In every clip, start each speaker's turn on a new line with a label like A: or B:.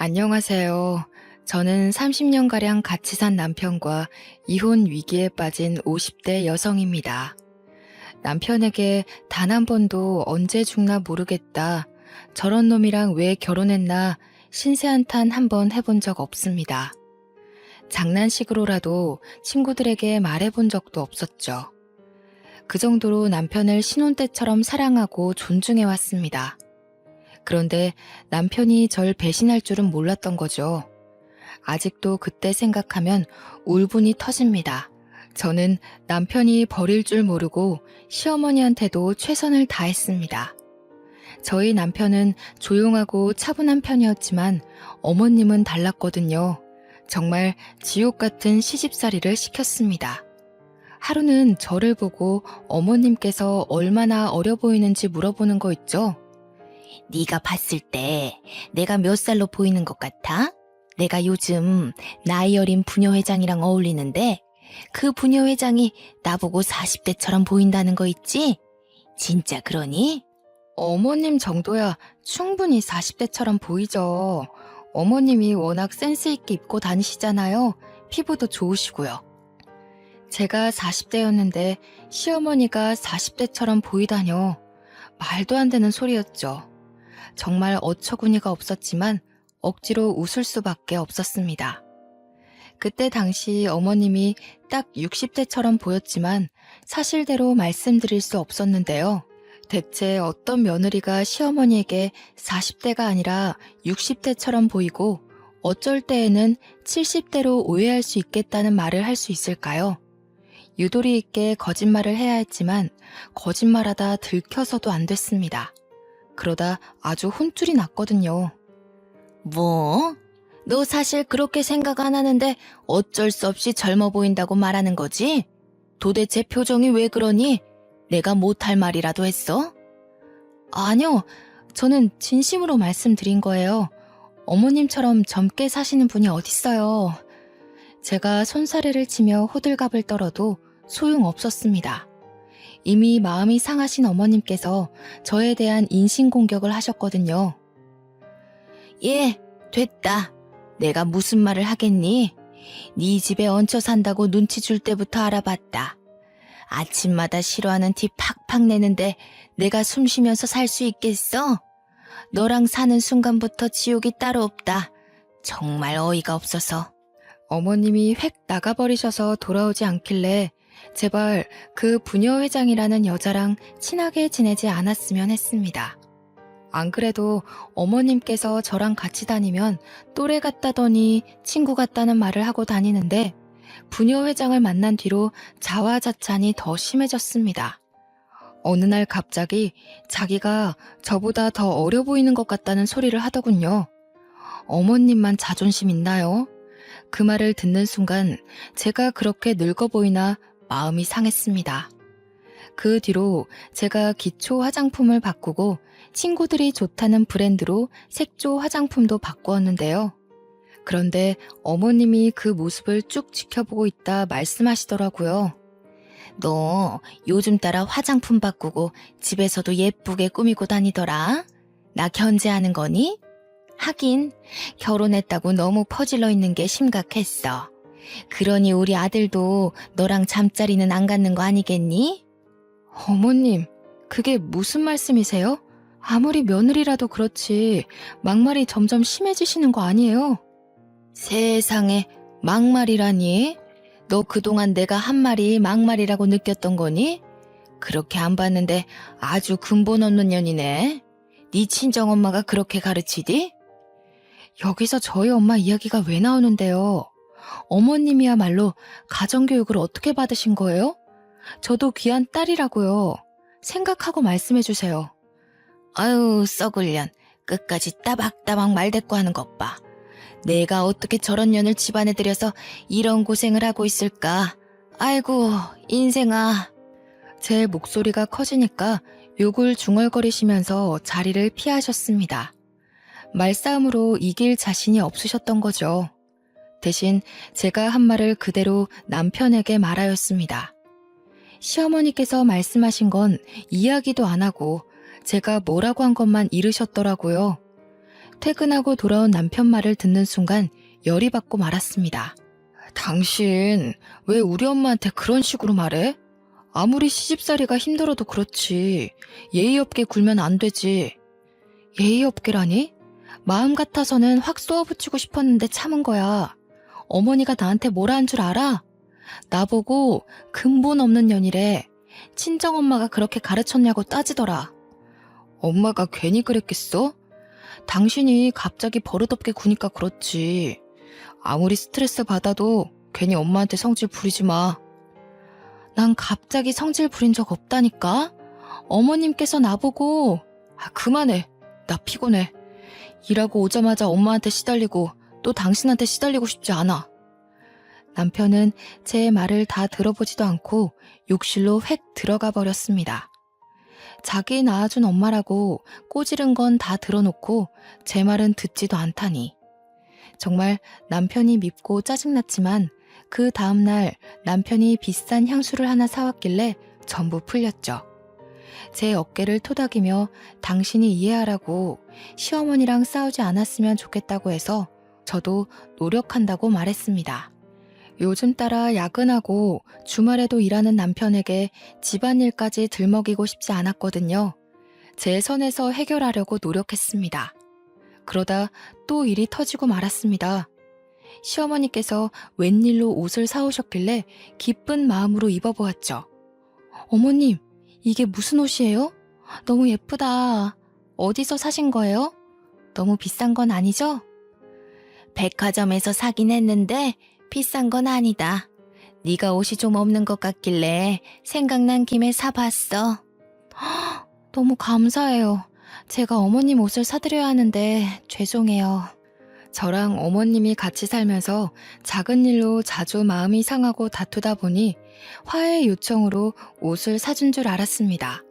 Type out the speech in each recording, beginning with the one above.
A: 안녕하세요. 저는 30년가량 같이 산 남편과 이혼 위기에 빠진 50대 여성입니다. 남편에게 단 한 번도 언제 죽나 모르겠다. 저런 놈이랑 왜 결혼했나 신세한탄 한 번 해본 적 없습니다. 장난식으로라도 친구들에게 말해본 적도 없었죠. 그 정도로 남편을 신혼 때처럼 사랑하고 존중해왔습니다. 그런데 남편이 절 배신할 줄은 몰랐던 거죠. 아직도 그때 생각하면 울분이 터집니다. 저는 남편이 버릴 줄 모르고 시어머니한테도 최선을 다했습니다. 저희 남편은 조용하고 차분한 편이었지만 어머님은 달랐거든요. 정말 지옥 같은 시집살이를 시켰습니다. 하루는 저를 보고 어머님께서 얼마나 어려 보이는지 물어보는 거 있죠? 네가 봤을 때 내가 몇 살로 보이는 것 같아? 내가 요즘 나이 어린 부녀회장이랑 어울리는데 그 부녀회장이 나보고 40대처럼 보인다는 거 있지? 진짜 그러니? 어머님 정도야 충분히 40대처럼 보이죠. 어머님이 워낙 센스 있게 입고 다니시잖아요. 피부도 좋으시고요. 제가 40대였는데 시어머니가 40대처럼 보이다뇨. 말도 안 되는 소리였죠. 정말 어처구니가 없었지만 억지로 웃을 수밖에 없었습니다. 그때 당시 어머님이 딱 60대처럼 보였지만 사실대로 말씀드릴 수 없었는데요. 대체 어떤 며느리가 시어머니에게 40대가 아니라 60대처럼 보이고 어쩔 때에는 70대로 오해할 수 있겠다는 말을 할 수 있을까요? 유도리 있게 거짓말을 해야 했지만 거짓말하다 들켜서도 안 됐습니다. 그러다 아주 혼쭐이 났거든요. 뭐? 너 사실 그렇게 생각 안 하는데 어쩔 수 없이 젊어 보인다고 말하는 거지? 도대체 표정이 왜 그러니? 내가 못할 말이라도 했어? 아니요, 저는 진심으로 말씀드린 거예요. 어머님처럼 젊게 사시는 분이 어딨어요. 제가 손사래를 치며 호들갑을 떨어도 소용없었습니다. 이미 마음이 상하신 어머님께서 저에 대한 인신공격을 하셨거든요. 예, 됐다. 내가 무슨 말을 하겠니? 네 집에 얹혀 산다고 눈치 줄 때부터 알아봤다. 아침마다 싫어하는 티 팍팍 내는데 내가 숨 쉬면서 살 수 있겠어? 너랑 사는 순간부터 지옥이 따로 없다. 정말 어이가 없어서. 어머님이 획 나가버리셔서 돌아오지 않길래 제발 그 부녀회장이라는 여자랑 친하게 지내지 않았으면 했습니다. 안 그래도 어머님께서 저랑 같이 다니면 또래 같다더니 친구 같다는 말을 하고 다니는데 부녀회장을 만난 뒤로 자화자찬이 더 심해졌습니다. 어느 날 갑자기 자기가 저보다 더 어려 보이는 것 같다는 소리를 하더군요. 어머님만 자존심 있나요? 그 말을 듣는 순간 제가 그렇게 늙어 보이나 마음이 상했습니다. 그 뒤로 제가 기초 화장품을 바꾸고 친구들이 좋다는 브랜드로 색조 화장품도 바꾸었는데요. 그런데 어머님이 그 모습을 쭉 지켜보고 있다 말씀하시더라고요. 너 요즘 따라 화장품 바꾸고 집에서도 예쁘게 꾸미고 다니더라. 나 견제하는 거니? 하긴 결혼했다고 너무 퍼질러 있는 게 심각했어. 그러니 우리 아들도 너랑 잠자리는 안 갖는 거 아니겠니? 어머님, 그게 무슨 말씀이세요? 아무리 며느리라도 그렇지 막말이 점점 심해지시는 거 아니에요? 세상에 막말이라니? 너 그동안 내가 한 말이 막말이라고 느꼈던 거니? 그렇게 안 봤는데 아주 근본 없는 년이네. 네 친정엄마가 그렇게 가르치디? 여기서 저희 엄마 이야기가 왜 나오는데요? 어머님이야말로 가정교육을 어떻게 받으신 거예요? 저도 귀한 딸이라고요. 생각하고 말씀해 주세요. 아유, 썩을 년. 끝까지 따박따박 말대꾸 하는 것 봐. 내가 어떻게 저런 년을 집안에 들여서 이런 고생을 하고 있을까? 아이고, 인생아. 제 목소리가 커지니까 욕을 중얼거리시면서 자리를 피하셨습니다. 말싸움으로 이길 자신이 없으셨던 거죠. 대신 제가 한 말을 그대로 남편에게 말하였습니다. 시어머니께서 말씀하신 건 이야기도 안 하고 제가 뭐라고 한 것만 이르셨더라고요. 퇴근하고 돌아온 남편 말을 듣는 순간 열이 받고 말았습니다. 당신 왜 우리 엄마한테 그런 식으로 말해? 아무리 시집살이가 힘들어도 그렇지 예의 없게 굴면 안 되지. 예의 없게라니? 마음 같아서는 확 쏘아붙이고 싶었는데 참은 거야. 어머니가 나한테 뭐라 한 줄 알아? 나보고 근본 없는 년이래. 친정엄마가 그렇게 가르쳤냐고 따지더라. 엄마가 괜히 그랬겠어? 당신이 갑자기 버릇없게 구니까 그렇지. 아무리 스트레스 받아도 괜히 엄마한테 성질 부리지 마. 난 갑자기 성질 부린 적 없다니까? 어머님께서 나보고 그만해. 나 피곤해. 일하고 오자마자 엄마한테 시달리고 또 당신한테 시달리고 싶지 않아. 남편은 제 말을 다 들어보지도 않고 욕실로 획 들어가 버렸습니다. 자기 낳아준 엄마라고 꼬지른 건 다 들어놓고 제 말은 듣지도 않다니. 정말 남편이 밉고 짜증났지만 그 다음날 남편이 비싼 향수를 하나 사왔길래 전부 풀렸죠. 제 어깨를 토닥이며 당신이 이해하라고 시어머니랑 싸우지 않았으면 좋겠다고 해서 저도 노력한다고 말했습니다. 요즘 따라 야근하고 주말에도 일하는 남편에게 집안일까지 들먹이고 싶지 않았거든요. 제 선에서 해결하려고 노력했습니다. 그러다 또 일이 터지고 말았습니다. 시어머니께서 웬일로 옷을 사오셨길래 기쁜 마음으로 입어보았죠. 어머님, 이게 무슨 옷이에요? 너무 예쁘다. 어디서 사신 거예요? 너무 비싼 건 아니죠? 백화점에서 사긴 했는데 비싼 건 아니다. 네가 옷이 좀 없는 것 같길래 생각난 김에 사봤어. 너무 감사해요. 제가 어머님 옷을 사드려야 하는데 죄송해요. 저랑 어머님이 같이 살면서 작은 일로 자주 마음이 상하고 다투다 보니 화해 요청으로 옷을 사준 줄 알았습니다.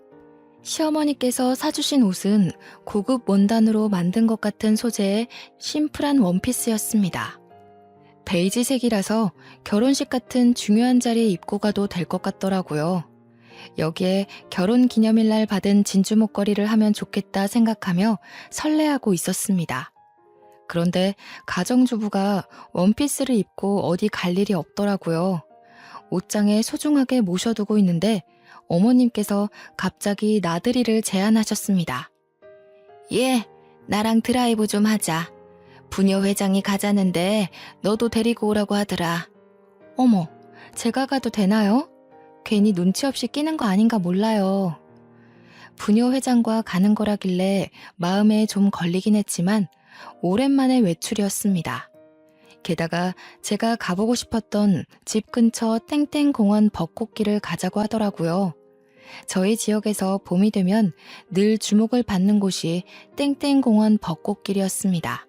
A: 시어머니께서 사주신 옷은 고급 원단으로 만든 것 같은 소재의 심플한 원피스였습니다. 베이지색이라서 결혼식 같은 중요한 자리에 입고 가도 될 것 같더라고요. 여기에 결혼 기념일날 받은 진주 목걸이를 하면 좋겠다 생각하며 설레하고 있었습니다. 그런데 가정주부가 원피스를 입고 어디 갈 일이 없더라고요. 옷장에 소중하게 모셔두고 있는데 어머님께서 갑자기 나들이를 제안하셨습니다. 예, 나랑 드라이브 좀 하자. 부녀 회장이 가자는데 너도 데리고 오라고 하더라. 어머, 제가 가도 되나요? 괜히 눈치 없이 끼는 거 아닌가 몰라요. 부녀 회장과 가는 거라길래 마음에 좀 걸리긴 했지만 오랜만에 외출이었습니다. 게다가 제가 가보고 싶었던 집 근처 땡땡공원 벚꽃길을 가자고 하더라고요. 저희 지역에서 봄이 되면 늘 주목을 받는 곳이 땡땡공원 벚꽃길이었습니다.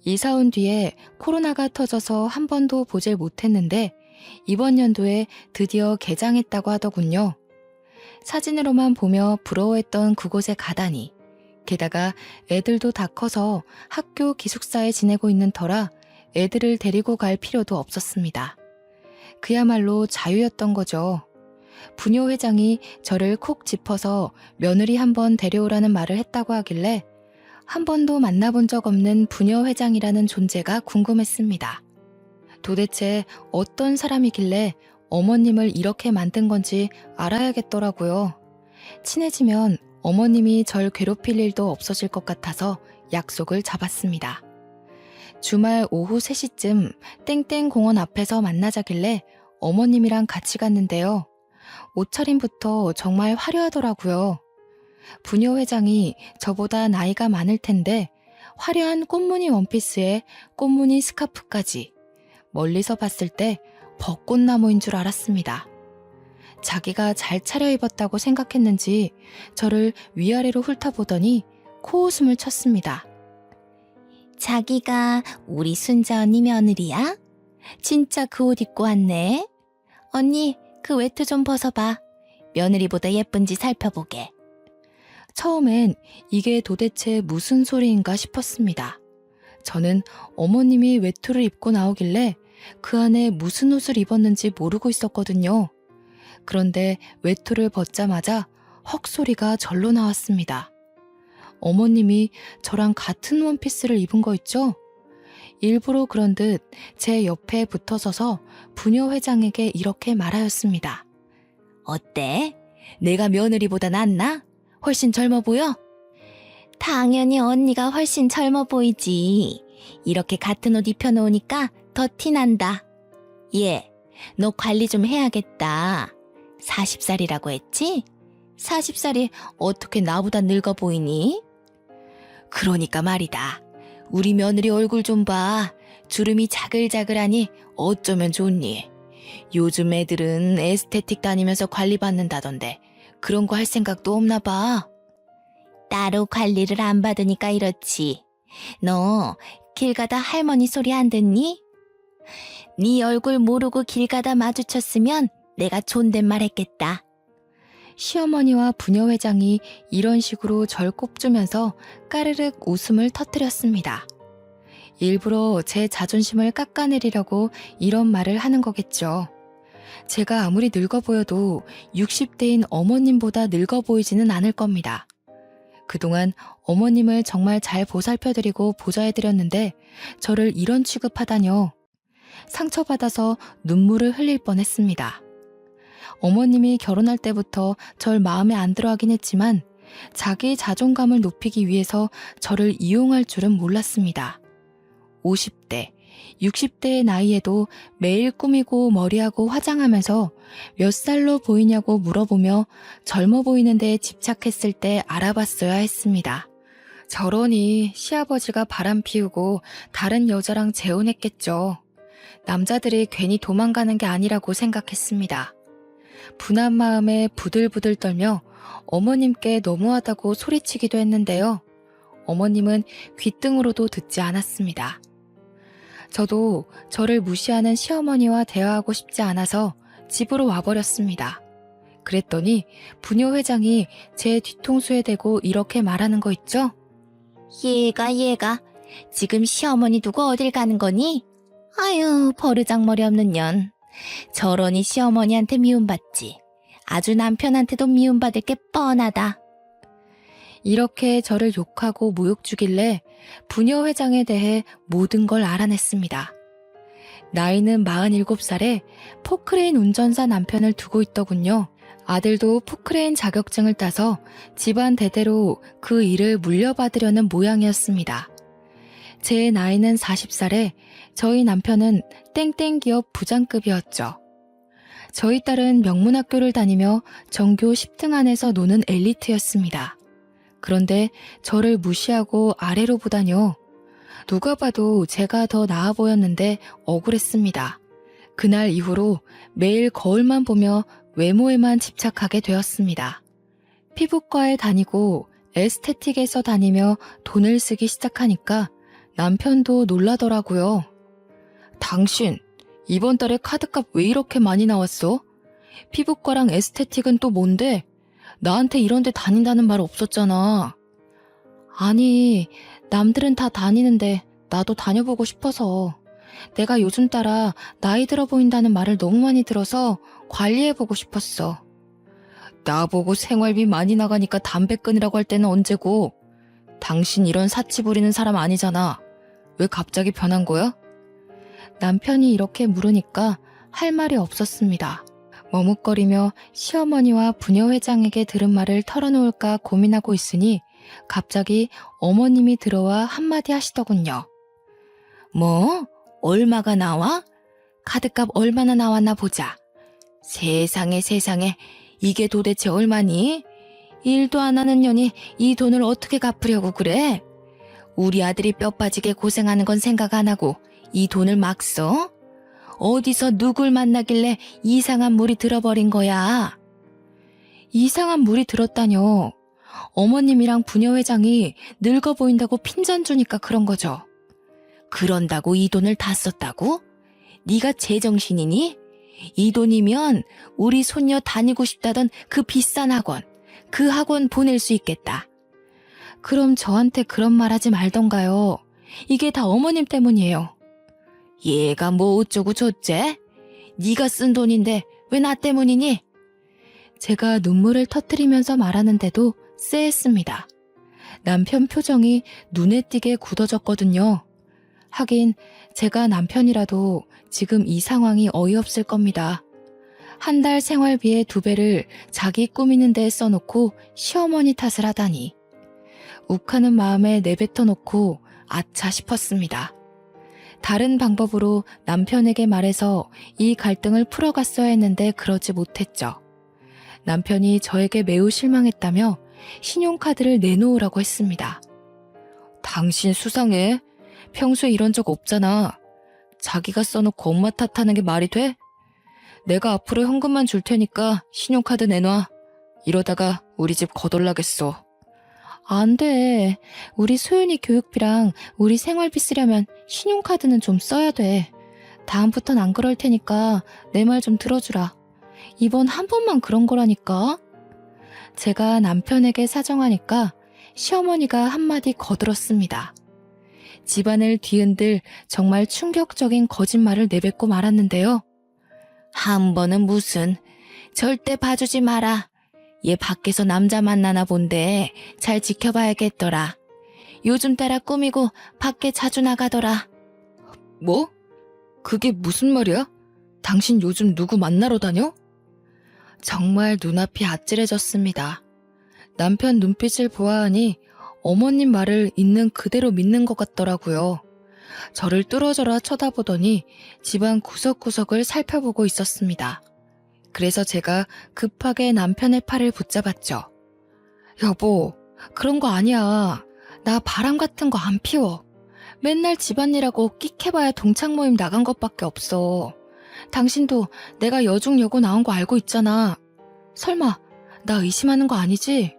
A: 이사 온 뒤에 코로나가 터져서 한 번도 보질 못했는데 이번 연도에 드디어 개장했다고 하더군요. 사진으로만 보며 부러워했던 그곳에 가다니. 게다가 애들도 다 커서 학교 기숙사에 지내고 있는 터라 애들을 데리고 갈 필요도 없었습니다. 그야말로 자유였던 거죠. 부녀 회장이 저를 콕 짚어서 며느리 한번 데려오라는 말을 했다고 하길래 한 번도 만나본 적 없는 부녀 회장이라는 존재가 궁금했습니다. 도대체 어떤 사람이길래 어머님을 이렇게 만든 건지 알아야겠더라고요. 친해지면 어머님이 절 괴롭힐 일도 없어질 것 같아서 약속을 잡았습니다. 주말 오후 3시쯤 땡땡공원 앞에서 만나자길래 어머님이랑 같이 갔는데요. 옷차림부터 정말 화려하더라고요. 부녀 회장이 저보다 나이가 많을 텐데 화려한 꽃무늬 원피스에 꽃무늬 스카프까지. 멀리서 봤을 때 벚꽃나무인 줄 알았습니다. 자기가 잘 차려입었다고 생각했는지 저를 위아래로 훑어보더니 코웃음을 쳤습니다. 자기가 우리 순자 언니 며느리야? 진짜 그 옷 입고 왔네. 언니, 그 외투 좀 벗어봐. 며느리보다 예쁜지 살펴보게. 처음엔 이게 도대체 무슨 소리인가 싶었습니다. 저는 어머님이 외투를 입고 나오길래 그 안에 무슨 옷을 입었는지 모르고 있었거든요. 그런데 외투를 벗자마자 헉 소리가 절로 나왔습니다. 어머님이 저랑 같은 원피스를 입은 거 있죠? 일부러 그런 듯 제 옆에 붙어서서 부녀 회장에게 이렇게 말하였습니다. 어때? 내가 며느리보다 낫나? 훨씬 젊어 보여? 당연히 언니가 훨씬 젊어 보이지. 이렇게 같은 옷 입혀놓으니까 더 티난다. 얘, 너 관리 좀 해야겠다. 40살이라고 했지? 40살이 어떻게 나보다 늙어 보이니? 그러니까 말이다. 우리 며느리 얼굴 좀 봐. 주름이 자글자글하니 어쩌면 좋니? 요즘 애들은 에스테틱 다니면서 관리받는다던데 그런 거 할 생각도 없나 봐. 따로 관리를 안 받으니까 이렇지. 너 길 가다 할머니 소리 안 듣니? 네 얼굴 모르고 길 가다 마주쳤으면 내가 존댓말 했겠다. 시어머니와 부녀 회장이 이런 식으로 절 꼽주면서 까르륵 웃음을 터뜨렸습니다. 일부러 제 자존심을 깎아내리려고 이런 말을 하는 거겠죠. 제가 아무리 늙어 보여도 60대인 어머님보다 늙어 보이지는 않을 겁니다. 그동안 어머님을 정말 잘 보살펴드리고 보좌해드렸는데 저를 이런 취급하다뇨. 상처받아서 눈물을 흘릴 뻔했습니다. 어머님이 결혼할 때부터 절 마음에 안 들어하긴 했지만 자기 자존감을 높이기 위해서 저를 이용할 줄은 몰랐습니다. 50대, 60대의 나이에도 매일 꾸미고 머리하고 화장하면서 몇 살로 보이냐고 물어보며 젊어 보이는 데에 집착했을 때 알아봤어야 했습니다. 저러니 시아버지가 바람 피우고 다른 여자랑 재혼했겠죠. 남자들이 괜히 도망가는 게 아니라고 생각했습니다. 분한 마음에 부들부들 떨며 어머님께 너무하다고 소리치기도 했는데요. 어머님은 귓등으로도 듣지 않았습니다. 저도 저를 무시하는 시어머니와 대화하고 싶지 않아서 집으로 와버렸습니다. 그랬더니 부녀 회장이 제 뒤통수에 대고 이렇게 말하는 거 있죠? 얘가 지금 시어머니 두고 어딜 가는 거니? 아유, 버르장머리 없는 년. 저러니 시어머니한테 미움받지. 아주 남편한테도 미움받을 게 뻔하다. 이렇게 저를 욕하고 모욕 주길래 부녀 회장에 대해 모든 걸 알아냈습니다. 나이는 47살에 포크레인 운전사 남편을 두고 있더군요. 아들도 포크레인 자격증을 따서 집안 대대로 그 일을 물려받으려는 모양이었습니다. 제 나이는 40살에 저희 남편은 땡땡 기업 부장급이었죠. 저희 딸은 명문학교를 다니며 전교 10등 안에서 노는 엘리트였습니다. 그런데 저를 무시하고 아래로 보다뇨. 누가 봐도 제가 더 나아 보였는데 억울했습니다. 그날 이후로 매일 거울만 보며 외모에만 집착하게 되었습니다. 피부과에 다니고 에스테틱에서 다니며 돈을 쓰기 시작하니까 남편도 놀라더라고요. 당신, 이번 달에 카드값 왜 이렇게 많이 나왔어? 피부과랑 에스테틱은 또 뭔데? 나한테 이런 데 다닌다는 말 없었잖아. 아니, 남들은 다 다니는데 나도 다녀보고 싶어서. 내가 요즘 따라 나이 들어 보인다는 말을 너무 많이 들어서 관리해보고 싶었어. 나보고 생활비 많이 나가니까 담배 끊으라고 할 때는 언제고. 당신 이런 사치 부리는 사람 아니잖아. 왜 갑자기 변한 거야? 남편이 이렇게 물으니까 할 말이 없었습니다. 머뭇거리며 시어머니와 부녀 회장에게 들은 말을 털어놓을까 고민하고 있으니 갑자기 어머님이 들어와 한마디 하시더군요. 뭐? 얼마가 나와? 카드값 얼마나 나왔나 보자. 세상에 이게 도대체 얼마니? 일도 안 하는 년이 이 돈을 어떻게 갚으려고 그래? 우리 아들이 뼈 빠지게 고생하는 건 생각 안 하고 이 돈을 막 써? 어디서 누굴 만나길래 이상한 물이 들어버린 거야? 이상한 물이 들었다뇨. 어머님이랑 부녀 회장이 늙어 보인다고 핀잔 주니까 그런 거죠. 그런다고 이 돈을 다 썼다고? 네가 제정신이니? 이 돈이면 우리 손녀 다니고 싶다던 그 비싼 학원, 그 학원 보낼 수 있겠다. 그럼 저한테 그런 말 하지 말던가요. 이게 다 어머님 때문이에요. 얘가 뭐 어쩌고 저째? 네가 쓴 돈인데 왜 나 때문이니? 제가 눈물을 터뜨리면서 말하는데도 쎄했습니다. 남편 표정이 눈에 띄게 굳어졌거든요. 하긴 제가 남편이라도 지금 이 상황이 어이없을 겁니다. 한 달 생활비의 2배를 자기 꾸미는 데 써놓고 시어머니 탓을 하다니. 욱하는 마음에 내뱉어 놓고 아차 싶었습니다. 다른 방법으로 남편에게 말해서 이 갈등을 풀어갔어야 했는데 그러지 못했죠. 남편이 저에게 매우 실망했다며 신용카드를 내놓으라고 했습니다. 당신 수상해. 평소에 이런 적 없잖아. 자기가 써놓고 엄마 탓하는 게 말이 돼? 내가 앞으로 현금만 줄 테니까 신용카드 내놔. 이러다가 우리 집 거덜나겠어. 안 돼. 우리 소윤이 교육비랑 우리 생활비 쓰려면 신용카드는 좀 써야 돼. 다음부턴 안 그럴 테니까 내 말 좀 들어주라. 이번 한 번만 그런 거라니까. 제가 남편에게 사정하니까 시어머니가 한마디 거들었습니다. 집안을 뒤흔들 정말 충격적인 거짓말을 내뱉고 말았는데요. 한 번은 무슨, 절대 봐주지 마라. 얘 밖에서 남자 만나나 본데 잘 지켜봐야겠더라. 요즘 따라 꾸미고 밖에 자주 나가더라. 뭐? 그게 무슨 말이야? 당신 요즘 누구 만나러 다녀? 정말 눈앞이 아찔해졌습니다. 남편 눈빛을 보아하니 어머님 말을 있는 그대로 믿는 것 같더라고요. 저를 뚫어져라 쳐다보더니 집안 구석구석을 살펴보고 있었습니다. 그래서 제가 급하게 남편의 팔을 붙잡았죠. 여보, 그런 거 아니야. 나 바람 같은 거 안 피워. 맨날 집안일하고 끽해봐야 동창 모임 나간 것밖에 없어. 당신도 내가 여중여고 나온 거 알고 있잖아. 설마 나 의심하는 거 아니지?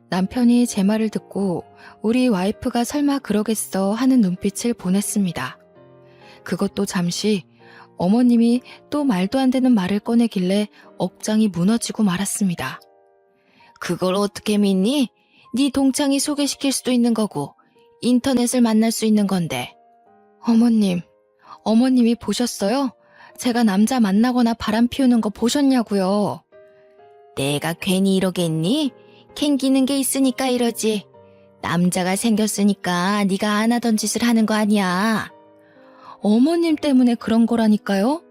A: 남편이 제 말을 듣고 우리 와이프가 설마 그러겠어 하는 눈빛을 보냈습니다. 그것도 잠시. 어머님이 또 말도 안 되는 말을 꺼내길래 억장이 무너지고 말았습니다. 그걸 어떻게 믿니? 네 동창이 소개시킬 수도 있는 거고 인터넷을 만날 수 있는 건데. 어머님이 보셨어요? 제가 남자 만나거나 바람 피우는 거 보셨냐고요? 내가 괜히 이러겠니? 캥기는 게 있으니까 이러지. 남자가 생겼으니까 네가 안 하던 짓을 하는 거 아니야. 어머님 때문에 그런 거라니까요.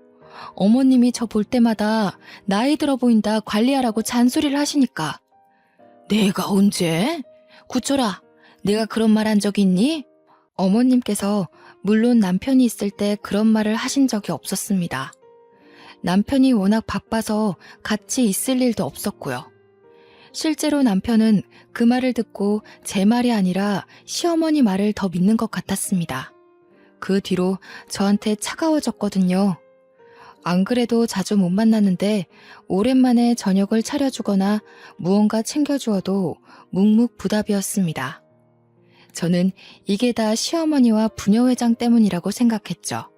A: 어머님이 저 볼 때마다 나이 들어 보인다 관리하라고 잔소리를 하시니까. 내가 언제? 구초라, 내가 그런 말 한 적 있니? 어머님께서 물론 남편이 있을 때 그런 말을 하신 적이 없었습니다. 남편이 워낙 바빠서 같이 있을 일도 없었고요. 실제로 남편은 그 말을 듣고 제 말이 아니라 시어머니 말을 더 믿는 것 같았습니다. 그 뒤로 저한테 차가워졌거든요. 안 그래도 자주 못 만났는데 오랜만에 저녁을 차려주거나 무언가 챙겨주어도 묵묵부답이었습니다. 저는 이게 다 시어머니와 부녀회장 때문이라고 생각했죠.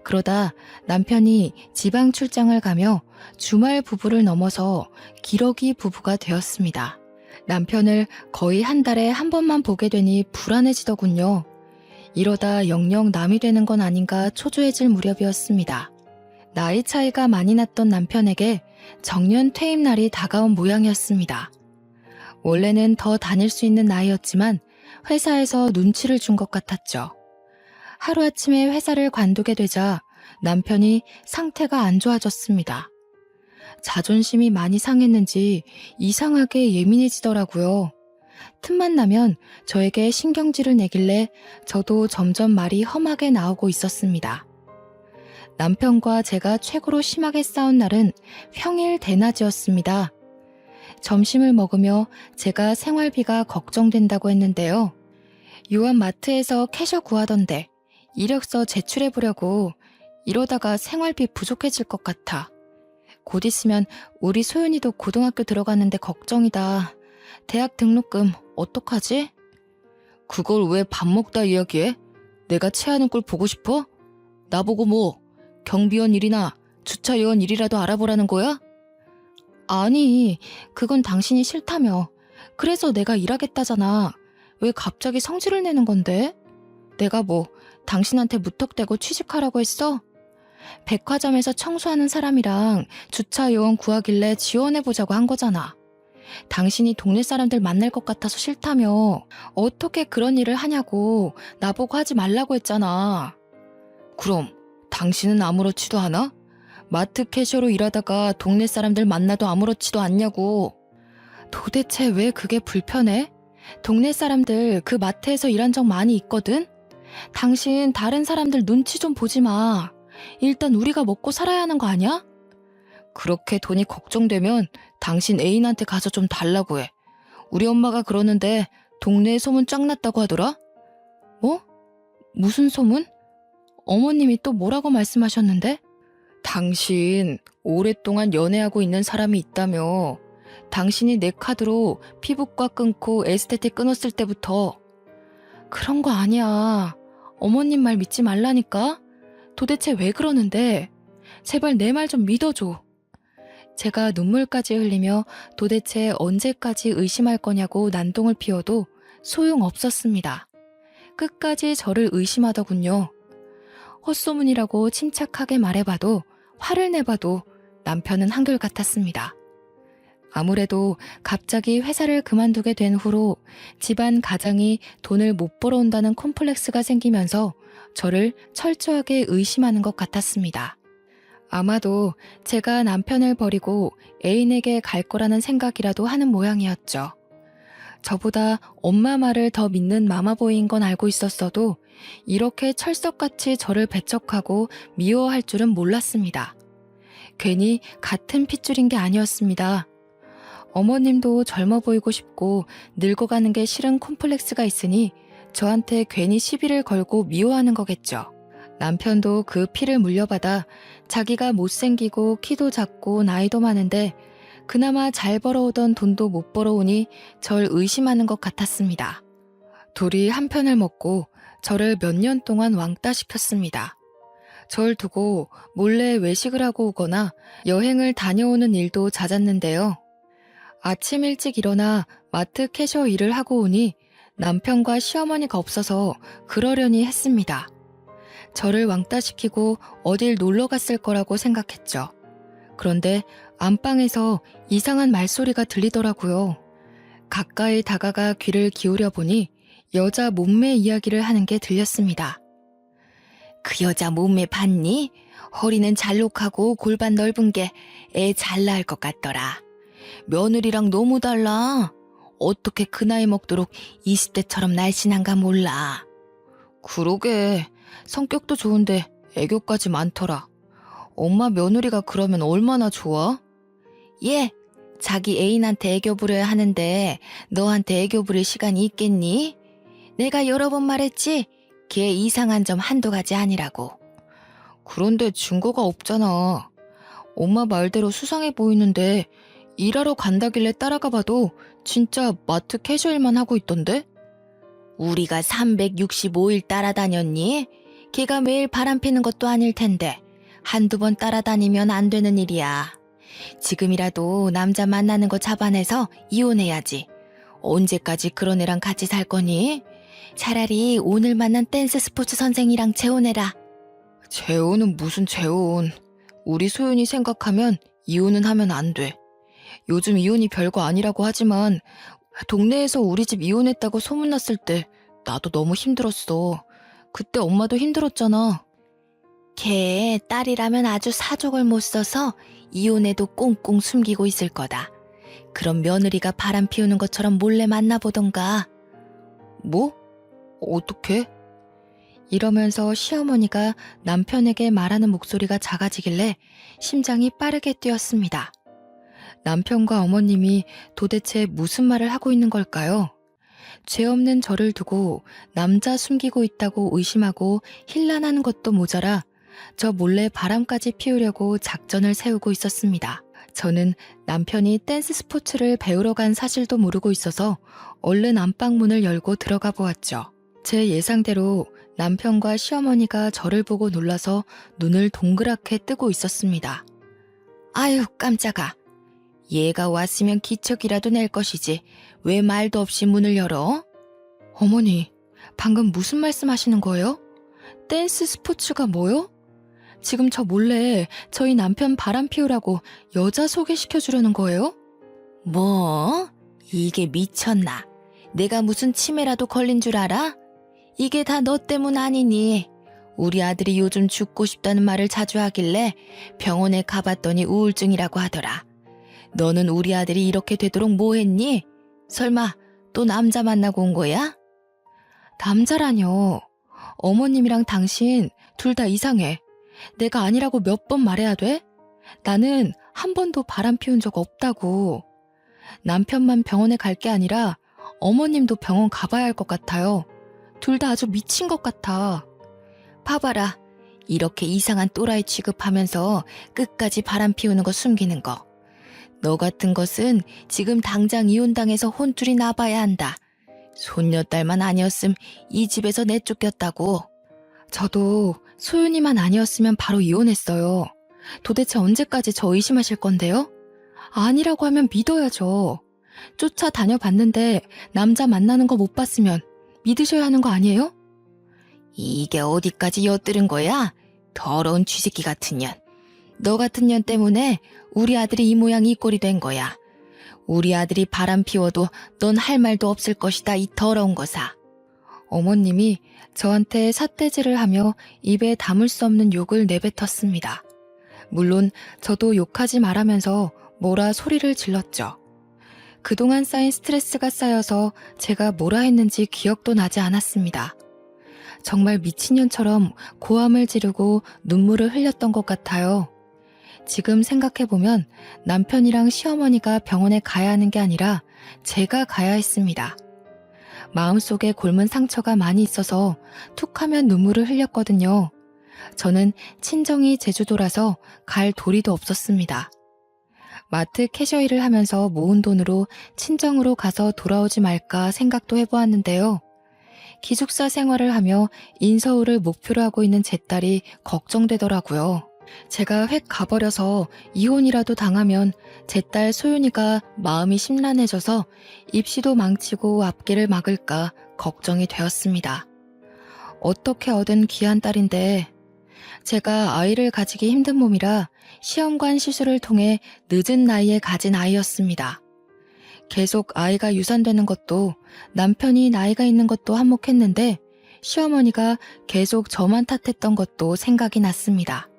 A: 그러다 남편이 지방 출장을 가며 주말 부부를 넘어서 기러기 부부가 되었습니다. 남편을 거의 한 달에 한 번만 보게 되니 불안해지더군요. 이러다 영영 남이 되는 건 아닌가 초조해질 무렵이었습니다. 나이 차이가 많이 났던 남편에게 정년 퇴임 날이 다가온 모양이었습니다. 원래는 더 다닐 수 있는 나이였지만 회사에서 눈치를 준 것 같았죠. 하루아침에 회사를 관두게 되자 남편이 상태가 안 좋아졌습니다. 자존심이 많이 상했는지 이상하게 예민해지더라고요. 틈만 나면 저에게 신경질을 내길래 저도 점점 말이 험하게 나오고 있었습니다. 남편과 제가 최고로 심하게 싸운 날은 평일 대낮이었습니다. 점심을 먹으며 제가 생활비가 걱정된다고 했는데요. 요한 마트에서 캐셔 구하던데 이력서 제출해보려고. 이러다가 생활비 부족해질 것 같아. 곧 있으면 우리 소윤이도 고등학교 들어가는데 걱정이다. 대학 등록금 어떡하지? 그걸 왜 밥 먹다 이야기해? 내가 체하는 꼴 보고 싶어? 나보고 뭐 경비원 일이나 주차요원 일이라도 알아보라는 거야? 아니, 그건 당신이 싫다며. 그래서 내가 일하겠다잖아. 왜 갑자기 성질을 내는 건데? 내가 뭐 당신한테 무턱대고 취직하라고 했어? 백화점에서 청소하는 사람이랑 주차요원 구하길래 지원해보자고 한 거잖아. 당신이 동네 사람들 만날 것 같아서 싫다며. 어떻게 그런 일을 하냐고 나보고 하지 말라고 했잖아. 그럼 당신은 아무렇지도 않아? 마트 캐셔로 일하다가 동네 사람들 만나도 아무렇지도 않냐고. 도대체 왜 그게 불편해? 동네 사람들 그 마트에서 일한 적 많이 있거든? 당신 다른 사람들 눈치 좀 보지 마. 일단 우리가 먹고 살아야 하는 거 아니야? 그렇게 돈이 걱정되면 당신 애인한테 가서 좀 달라고 해. 우리 엄마가 그러는데 동네에 소문 쫙 났다고 하더라? 뭐? 무슨 소문? 어머님이 또 뭐라고 말씀하셨는데? 당신 오랫동안 연애하고 있는 사람이 있다며. 당신이 내 카드로 피부과 끊고 에스테틱 끊었을 때부터. 그런 거 아니야. 어머님 말 믿지 말라니까? 도대체 왜 그러는데? 제발 내 말 좀 믿어줘. 제가 눈물까지 흘리며 도대체 언제까지 의심할 거냐고 난동을 피워도 소용없었습니다. 끝까지 저를 의심하더군요. 헛소문이라고 침착하게 말해봐도 화를 내봐도 남편은 한결같았습니다. 아무래도 갑자기 회사를 그만두게 된 후로 집안 가장이 돈을 못 벌어온다는 콤플렉스가 생기면서 저를 철저하게 의심하는 것 같았습니다. 아마도 제가 남편을 버리고 애인에게 갈 거라는 생각이라도 하는 모양이었죠. 저보다 엄마 말을 더 믿는 마마보이인 건 알고 있었어도 이렇게 철석같이 저를 배척하고 미워할 줄은 몰랐습니다. 괜히 같은 핏줄인 게 아니었습니다. 어머님도 젊어 보이고 싶고 늙어가는 게 싫은 콤플렉스가 있으니 저한테 괜히 시비를 걸고 미워하는 거겠죠. 남편도 그 피를 물려받아 자기가 못생기고 키도 작고 나이도 많은데 그나마 잘 벌어오던 돈도 못 벌어오니 절 의심하는 것 같았습니다. 둘이 한 편을 먹고 저를 몇 년 동안 왕따시켰습니다. 절 두고 몰래 외식을 하고 오거나 여행을 다녀오는 일도 잦았는데요. 아침 일찍 일어나 마트 캐셔 일을 하고 오니 남편과 시어머니가 없어서 그러려니 했습니다. 저를 왕따시키고 어딜 놀러 갔을 거라고 생각했죠. 그런데 안방에서 이상한 말소리가 들리더라고요. 가까이 다가가 귀를 기울여 보니 여자 몸매 이야기를 하는 게 들렸습니다. 그 여자 몸매 봤니? 허리는 잘록하고 골반 넓은 게 애 잘 낳을 것 같더라. 며느리랑 너무 달라. 어떻게 그 나이 먹도록 20대처럼 날씬한가 몰라. 그러게. 성격도 좋은데 애교까지 많더라. 엄마 며느리가 그러면 얼마나 좋아? 얘, 자기 애인한테 애교 부려야 하는데 너한테 애교 부릴 시간이 있겠니? 내가 여러 번 말했지? 걔 이상한 점 한두 가지 아니라고. 그런데 증거가 없잖아. 엄마 말대로 수상해 보이는데 일하러 간다길래 따라가 봐도 진짜 마트 캐셔일만 하고 있던데? 우리가 365일 따라다녔니? 걔가 매일 바람 피는 것도 아닐 텐데 한두 번 따라다니면 안 되는 일이야. 지금이라도 남자 만나는 거 잡아내서 이혼해야지. 언제까지 그런 애랑 같이 살 거니? 차라리 오늘 만난 댄스 스포츠 선생이랑 재혼해라. 재혼은 무슨 재혼. 우리 소윤이 생각하면 이혼은 하면 안 돼. 요즘 이혼이 별거 아니라고 하지만 동네에서 우리 집 이혼했다고 소문났을 때 나도 너무 힘들었어. 그때 엄마도 힘들었잖아. 걔 딸이라면 아주 사족을 못 써서 이혼해도 꽁꽁 숨기고 있을 거다. 그럼 며느리가 바람 피우는 것처럼 몰래 만나보던가. 뭐? 어떻게? 이러면서 시어머니가 남편에게 말하는 목소리가 작아지길래 심장이 빠르게 뛰었습니다. 남편과 어머님이 도대체 무슨 말을 하고 있는 걸까요? 죄 없는 저를 두고 남자 숨기고 있다고 의심하고 힐난하는 것도 모자라 저 몰래 바람까지 피우려고 작전을 세우고 있었습니다. 저는 남편이 댄스 스포츠를 배우러 간 사실도 모르고 있어서 얼른 안방문을 열고 들어가 보았죠. 제 예상대로 남편과 시어머니가 저를 보고 놀라서 눈을 동그랗게 뜨고 있었습니다. 아유 깜짝아. 얘가 왔으면 기척이라도 낼 것이지 왜 말도 없이 문을 열어? 어머니, 방금 무슨 말씀하시는 거예요? 댄스 스포츠가 뭐요? 지금 저 몰래 저희 남편 바람 피우라고 여자 소개시켜주려는 거예요? 뭐? 이게 미쳤나? 내가 무슨 치매라도 걸린 줄 알아? 이게 다 너 때문 아니니? 우리 아들이 요즘 죽고 싶다는 말을 자주 하길래 병원에 가봤더니 우울증이라고 하더라. 너는 우리 아들이 이렇게 되도록 뭐 했니? 설마 또 남자 만나고 온 거야? 남자라뇨. 어머님이랑 당신 둘 다 이상해. 내가 아니라고 몇 번 말해야 돼? 나는 한 번도 바람 피운 적 없다고. 남편만 병원에 갈 게 아니라 어머님도 병원 가봐야 할 것 같아요. 둘 다 아주 미친 것 같아. 봐봐라. 이렇게 이상한 또라이 취급하면서 끝까지 바람 피우는 거 숨기는 거. 너 같은 것은 지금 당장 이혼당해서 혼쭐이 나봐야 한다. 손녀딸만 아니었음 이 집에서 내쫓겼다고. 저도 소윤이만 아니었으면 바로 이혼했어요. 도대체 언제까지 저 의심하실 건데요? 아니라고 하면 믿어야죠. 쫓아다녀봤는데 남자 만나는 거 못 봤으면 믿으셔야 하는 거 아니에요? 이게 어디까지 엿들은 거야? 더러운 쥐새끼 같은 년. 너 같은 년 때문에 우리 아들이 이 모양 이 꼴이 된 거야. 우리 아들이 바람 피워도 넌 할 말도 없을 것이다, 이 더러운 거사. 어머님이 저한테 삿대질을 하며 입에 담을 수 없는 욕을 내뱉었습니다. 물론 저도 욕하지 말라면서 뭐라 소리를 질렀죠. 그동안 쌓인 스트레스가 쌓여서 제가 뭐라 했는지 기억도 나지 않았습니다. 정말 미친년처럼 고함을 지르고 눈물을 흘렸던 것 같아요. 지금 생각해보면 남편이랑 시어머니가 병원에 가야 하는 게 아니라 제가 가야 했습니다. 마음속에 곪은 상처가 많이 있어서 툭 하면 눈물을 흘렸거든요. 저는 친정이 제주도라서 갈 도리도 없었습니다. 마트 캐셔일을 하면서 모은 돈으로 친정으로 가서 돌아오지 말까 생각도 해보았는데요. 기숙사 생활을 하며 인서울을 목표로 하고 있는 제 딸이 걱정되더라고요. 제가 획 가버려서 이혼이라도 당하면 제 딸 소윤이가 마음이 심란해져서 입시도 망치고 앞길을 막을까 걱정이 되었습니다. 어떻게 얻은 귀한 딸인데 제가 아이를 가지기 힘든 몸이라 시험관 시술을 통해 늦은 나이에 가진 아이였습니다. 계속 아이가 유산되는 것도 남편이 나이가 있는 것도 한몫했는데 시어머니가 계속 저만 탓했던 것도 생각이 났습니다.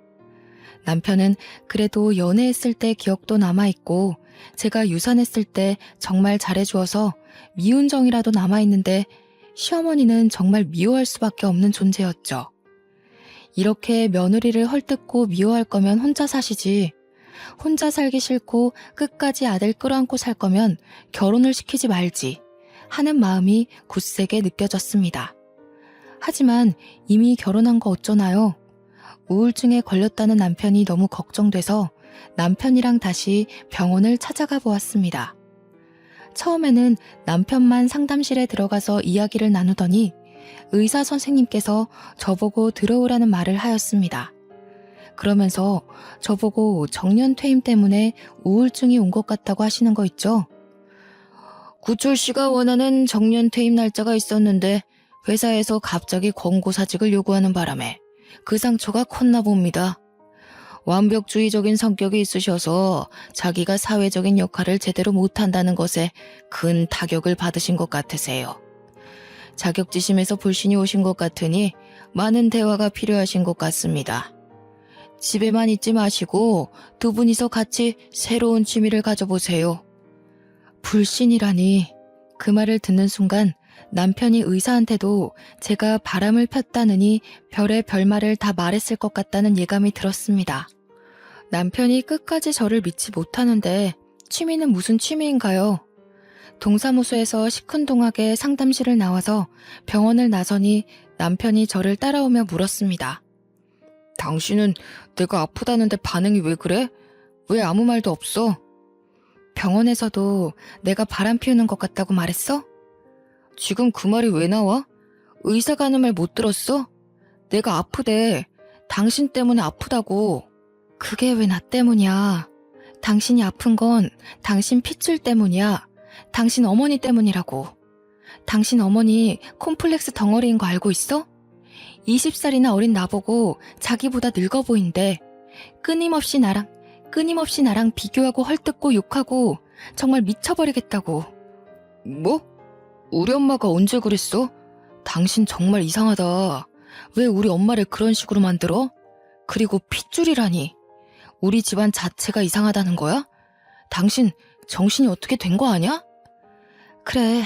A: 남편은 그래도 연애했을 때 기억도 남아있고 제가 유산했을 때 정말 잘해주어서 미운 정이라도 남아있는데 시어머니는 정말 미워할 수밖에 없는 존재였죠. 이렇게 며느리를 헐뜯고 미워할 거면 혼자 사시지. 혼자 살기 싫고 끝까지 아들 끌어안고 살 거면 결혼을 시키지 말지 하는 마음이 굳세게 느껴졌습니다. 하지만 이미 결혼한 거 어쩌나요? 우울증에 걸렸다는 남편이 너무 걱정돼서 남편이랑 다시 병원을 찾아가 보았습니다. 처음에는 남편만 상담실에 들어가서 이야기를 나누더니 의사 선생님께서 저보고 들어오라는 말을 하였습니다. 그러면서 저보고 정년퇴임 때문에 우울증이 온 것 같다고 하시는 거 있죠? 구철 씨가 원하는 정년퇴임 날짜가 있었는데 회사에서 갑자기 권고사직을 요구하는 바람에 그 상처가 컸나 봅니다. 완벽주의적인 성격이 있으셔서 자기가 사회적인 역할을 제대로 못한다는 것에 큰 타격을 받으신 것 같으세요. 자격지심에서 불신이 오신 것 같으니 많은 대화가 필요하신 것 같습니다. 집에만 있지 마시고 두 분이서 같이 새로운 취미를 가져보세요. 불신이라니. 그 말을 듣는 순간 남편이 의사한테도 제가 바람을 폈다느니 별의 별말을 다 말했을 것 같다는 예감이 들었습니다. 남편이 끝까지 저를 믿지 못하는데 취미는 무슨 취미인가요? 동사무소에서 시큰둥하게 상담실을 나와서 병원을 나서니 남편이 저를 따라오며 물었습니다. 당신은 내가 아프다는데 반응이 왜 그래? 왜 아무 말도 없어? 병원에서도 내가 바람 피우는 것 같다고 말했어? 지금 그 말이 왜 나와? 의사가 하는 말 못 들었어? 내가 아프대. 당신 때문에 아프다고. 그게 왜 나 때문이야. 당신이 아픈 건 당신 핏줄 때문이야. 당신 어머니 때문이라고. 당신 어머니 콤플렉스 덩어리인 거 알고 있어? 20살이나 어린 나보고 자기보다 늙어 보인대. 끊임없이 나랑 비교하고 헐뜯고 욕하고 정말 미쳐버리겠다고. 뭐? 우리 엄마가 언제 그랬어? 당신 정말 이상하다. 왜 우리 엄마를 그런 식으로 만들어? 그리고 핏줄이라니. 우리 집안 자체가 이상하다는 거야? 당신 정신이 어떻게 된 거 아니야? 그래,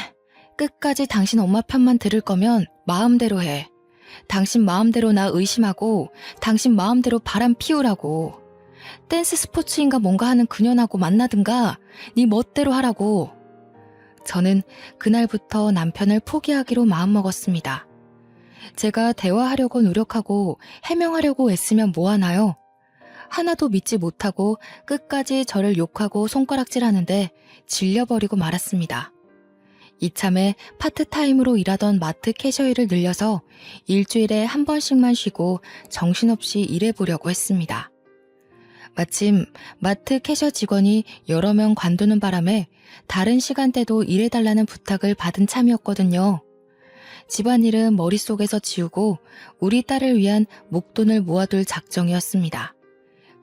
A: 끝까지 당신 엄마 편만 들을 거면 마음대로 해. 당신 마음대로 나 의심하고 당신 마음대로 바람 피우라고. 댄스 스포츠인가 뭔가 하는 그년하고 만나든가 네 멋대로 하라고. 저는 그날부터 남편을 포기하기로 마음먹었습니다. 제가 대화하려고 노력하고 해명하려고 애쓰면 뭐하나요? 하나도 믿지 못하고 끝까지 저를 욕하고 손가락질하는데 질려버리고 말았습니다. 이참에 파트타임으로 일하던 마트 캐셔일을 늘려서 일주일에 한 번씩만 쉬고 정신없이 일해보려고 했습니다. 마침 마트 캐셔 직원이 여러 명 관두는 바람에 다른 시간대도 일해달라는 부탁을 받은 참이었거든요. 집안일은 머릿속에서 지우고 우리 딸을 위한 목돈을 모아둘 작정이었습니다.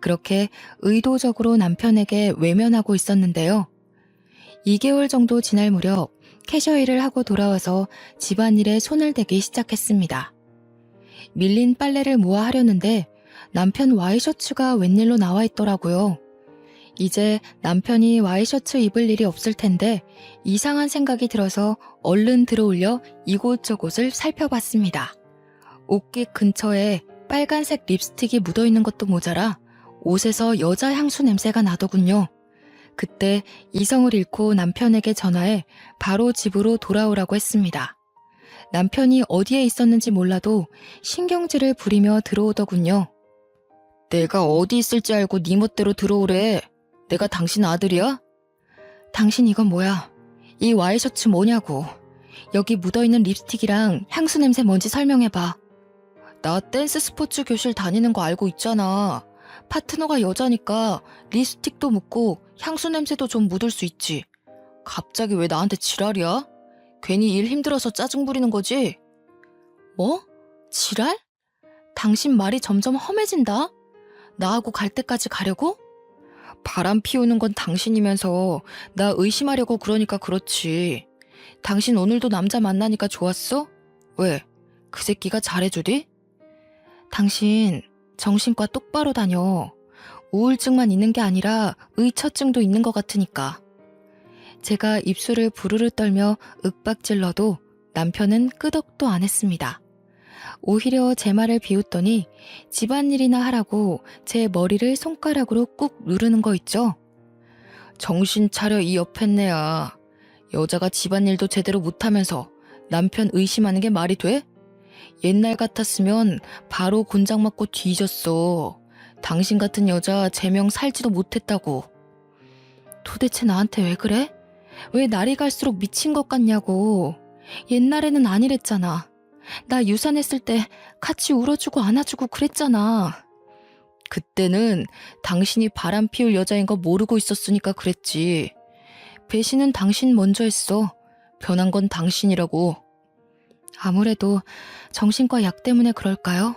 A: 그렇게 의도적으로 남편에게 외면하고 있었는데요. 2개월 정도 지날 무렵 캐셔 일을 하고 돌아와서 집안일에 손을 대기 시작했습니다. 밀린 빨래를 모아 하려는데 남편 와이셔츠가 웬일로 나와 있더라고요. 이제 남편이 와이셔츠 입을 일이 없을 텐데 이상한 생각이 들어서 얼른 들어올려 이곳저곳을 살펴봤습니다. 옷깃 근처에 빨간색 립스틱이 묻어있는 것도 모자라 옷에서 여자 향수 냄새가 나더군요. 그때 이성을 잃고 남편에게 전화해 바로 집으로 돌아오라고 했습니다. 남편이 어디에 있었는지 몰라도 신경질을 부리며 들어오더군요. 내가 어디 있을지 알고 네 멋대로 들어오래. 내가 당신 아들이야? 당신 이건 뭐야? 이 와이셔츠 뭐냐고. 여기 묻어있는 립스틱이랑 향수 냄새 뭔지 설명해봐. 나 댄스 스포츠 교실 다니는 거 알고 있잖아. 파트너가 여자니까 립스틱도 묻고 향수 냄새도 좀 묻을 수 있지. 갑자기 왜 나한테 지랄이야? 괜히 일 힘들어서 짜증 부리는 거지? 뭐? 지랄? 당신 말이 점점 험해진다? 나하고 갈 때까지 가려고? 바람 피우는 건 당신이면서 나 의심하려고 그러니까 그렇지. 당신 오늘도 남자 만나니까 좋았어? 왜? 그 새끼가 잘해주디? 당신 정신과 똑바로 다녀. 우울증만 있는 게 아니라 의처증도 있는 것 같으니까. 제가 입술을 부르르 떨며 윽박질러도 남편은 끄덕도 안 했습니다. 오히려 제 말을 비웃더니 집안일이나 하라고 제 머리를 손가락으로 꾹 누르는 거 있죠? 정신 차려 이 옆했네야. 여자가 집안일도 제대로 못하면서 남편 의심하는 게 말이 돼? 옛날 같았으면 바로 곤장 맞고 뒤졌어. 당신 같은 여자 제명 살지도 못했다고. 도대체 나한테 왜 그래? 왜 날이 갈수록 미친 것 같냐고. 옛날에는 아니랬잖아. 나 유산했을 때 같이 울어주고 안아주고 그랬잖아. 그때는 당신이 바람 피울 여자인 거 모르고 있었으니까 그랬지. 배신은 당신 먼저 했어. 변한 건 당신이라고. 아무래도 정신과 약 때문에 그럴까요?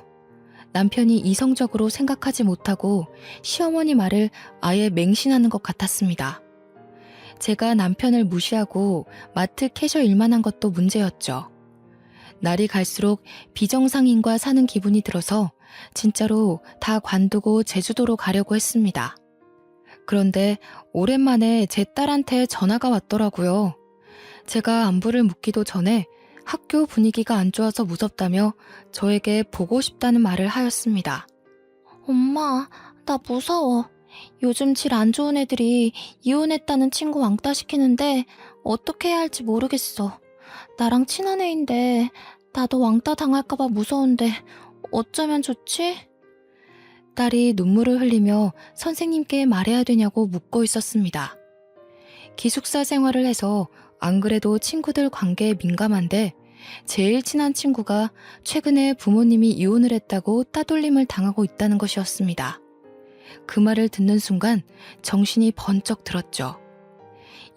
A: 남편이 이성적으로 생각하지 못하고 시어머니 말을 아예 맹신하는 것 같았습니다. 제가 남편을 무시하고 마트 캐셔 일만 한 것도 문제였죠. 날이 갈수록 비정상인과 사는 기분이 들어서 진짜로 다 관두고 제주도로 가려고 했습니다. 그런데 오랜만에 제 딸한테 전화가 왔더라고요. 제가 안부를 묻기도 전에 학교 분위기가 안 좋아서 무섭다며 저에게 보고 싶다는 말을 하였습니다. 엄마, 나 무서워. 요즘 질 안 좋은 애들이 이혼했다는 친구 왕따 시키는데 어떻게 해야 할지 모르겠어. 나랑 친한 애인데 나도 왕따 당할까봐 무서운데 어쩌면 좋지? 딸이 눈물을 흘리며 선생님께 말해야 되냐고 묻고 있었습니다. 기숙사 생활을 해서 안 그래도 친구들 관계에 민감한데 제일 친한 친구가 최근에 부모님이 이혼을 했다고 따돌림을 당하고 있다는 것이었습니다. 그 말을 듣는 순간 정신이 번쩍 들었죠.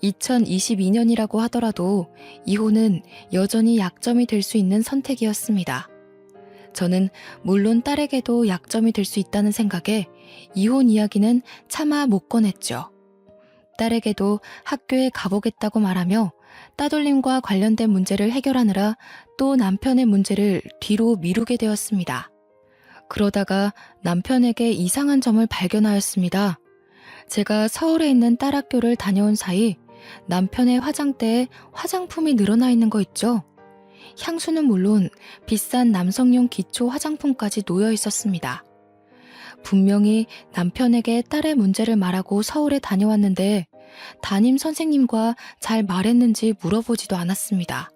A: 2022년이라고 하더라도 이혼은 여전히 약점이 될 수 있는 선택이었습니다. 저는 물론 딸에게도 약점이 될 수 있다는 생각에 이혼 이야기는 차마 못 꺼냈죠. 옆딸에게도 학교에 가보겠다고 말하며 따돌림과 관련된 문제를 해결하느라 또 남편의 문제를 뒤로 미루게 되었습니다. 그러다가 남편에게 이상한 점을 발견하였습니다. 제가 서울에 있는 딸 학교를 다녀온 사이 남편의 화장대에 화장품이 늘어나 있는 거 있죠? 향수는 물론 비싼 남성용 기초 화장품까지 놓여 있었습니다. 분명히 남편에게 딸의 문제를 말하고 서울에 다녀왔는데 담임 선생님과 잘 말했는지 물어보지도 않았습니다.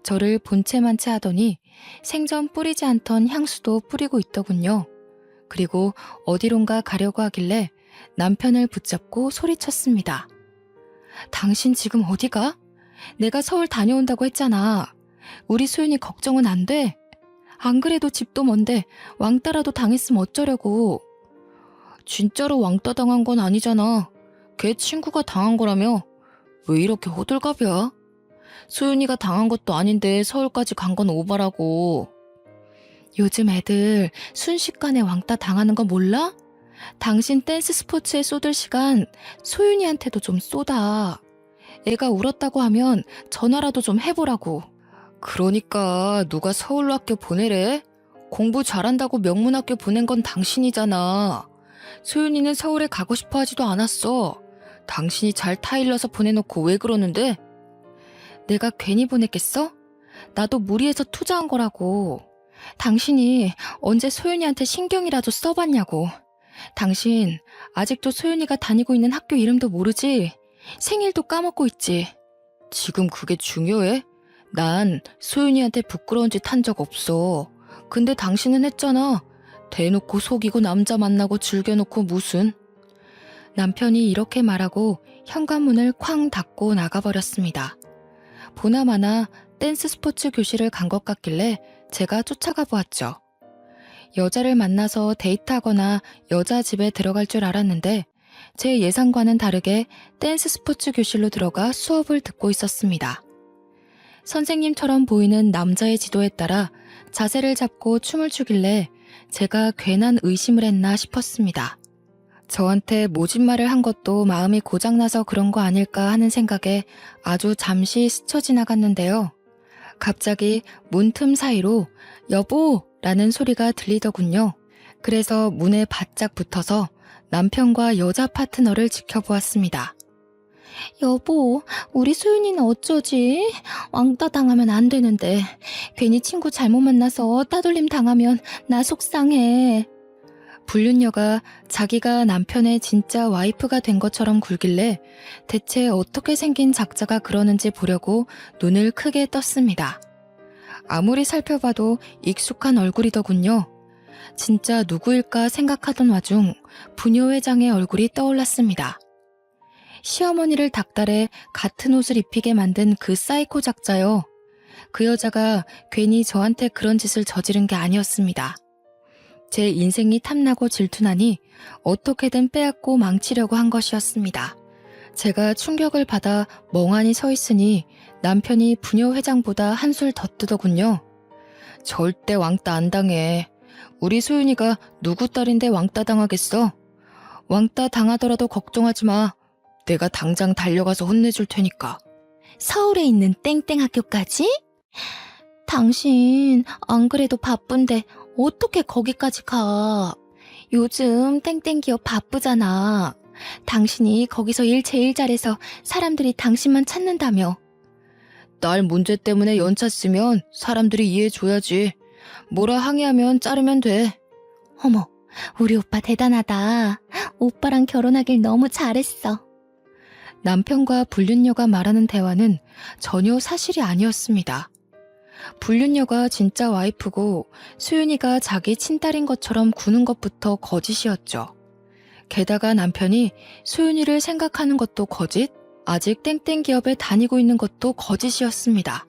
A: 저를 본체만체 하더니 생전 뿌리지 않던 향수도 뿌리고 있더군요. 그리고 어디론가 가려고 하길래 남편을 붙잡고 소리쳤습니다. 당신 지금 어디가? 내가 서울 다녀온다고 했잖아. 우리 소윤이 걱정은 안 돼? 안 그래도 집도 먼데 왕따라도 당했으면 어쩌려고. 진짜로 왕따 당한 건 아니잖아. 걔 친구가 당한 거라며. 왜 이렇게 호들갑이야? 소윤이가 당한 것도 아닌데 서울까지 간 건 오바라고. 요즘 애들 순식간에 왕따 당하는 거 몰라? 당신 댄스 스포츠에 쏟을 시간 소윤이한테도 좀 쏟아. 애가 울었다고 하면 전화라도 좀 해보라고. 그러니까 누가 서울로 학교 보내래? 공부 잘한다고 명문학교 보낸 건 당신이잖아. 소윤이는 서울에 가고 싶어 하지도 않았어. 당신이 잘 타일러서 보내놓고 왜 그러는데? 내가 괜히 보냈겠어? 나도 무리해서 투자한 거라고. 당신이 언제 소윤이한테 신경이라도 써봤냐고. 당신 아직도 소윤이가 다니고 있는 학교 이름도 모르지? 생일도 까먹고 있지? 지금 그게 중요해? 난 소윤이한테 부끄러운 짓 한 적 없어. 근데 당신은 했잖아. 대놓고 속이고 남자 만나고 즐겨놓고 무슨. 남편이 이렇게 말하고 현관문을 쾅 닫고 나가버렸습니다. 보나마나 댄스 스포츠 교실을 간 것 같길래 제가 쫓아가 보았죠. 여자를 만나서 데이트하거나 여자 집에 들어갈 줄 알았는데 제 예상과는 다르게 댄스 스포츠 교실로 들어가 수업을 듣고 있었습니다. 선생님처럼 보이는 남자의 지도에 따라 자세를 잡고 춤을 추길래 제가 괜한 의심을 했나 싶었습니다. 저한테 모진말을 한 것도 마음이 고장나서 그런 거 아닐까 하는 생각에 아주 잠시 스쳐 지나갔는데요. 갑자기 문틈 사이로 여보라는 소리가 들리더군요. 그래서 문에 바짝 붙어서 남편과 여자 파트너를 지켜보았습니다. 여보, 우리 소윤이는 어쩌지? 왕따 당하면 안 되는데 괜히 친구 잘못 만나서 따돌림 당하면 나 속상해. 불륜녀가 자기가 남편의 진짜 와이프가 된 것처럼 굴길래 대체 어떻게 생긴 작자가 그러는지 보려고 눈을 크게 떴습니다. 아무리 살펴봐도 익숙한 얼굴이더군요. 진짜 누구일까 생각하던 와중 부녀회장의 얼굴이 떠올랐습니다. 시어머니를 닥달해 같은 옷을 입히게 만든 그 사이코 작자요. 그 여자가 괜히 저한테 그런 짓을 저지른 게 아니었습니다. 제 인생이 탐나고 질투나니 어떻게든 빼앗고 망치려고 한 것이었습니다. 제가 충격을 받아 멍하니 서 있으니 남편이 부녀회장보다 한술 더 뜨더군요. 절대 왕따 안 당해. 우리 소윤이가 누구 딸인데 왕따 당하겠어? 왕따 당하더라도 걱정하지 마. 내가 당장 달려가서 혼내줄 테니까. 서울에 있는 땡땡 학교까지? 당신 안 그래도 바쁜데 어떻게 거기까지 가? 요즘 땡땡 기업 바쁘잖아. 당신이 거기서 일 제일 잘해서 사람들이 당신만 찾는다며. 딸 문제 때문에 연차 쓰면 사람들이 이해해줘야지. 뭐라 항의하면 자르면 돼. 어머, 우리 오빠 대단하다. 오빠랑 결혼하길 너무 잘했어. 남편과 불륜녀가 말하는 대화는 전혀 사실이 아니었습니다. 불륜녀가 진짜 와이프고 소윤이가 자기 친딸인 것처럼 구는 것부터 거짓이었죠. 게다가 남편이 소윤이를 생각하는 것도 거짓, 아직 땡땡 기업에 다니고 있는 것도 거짓이었습니다.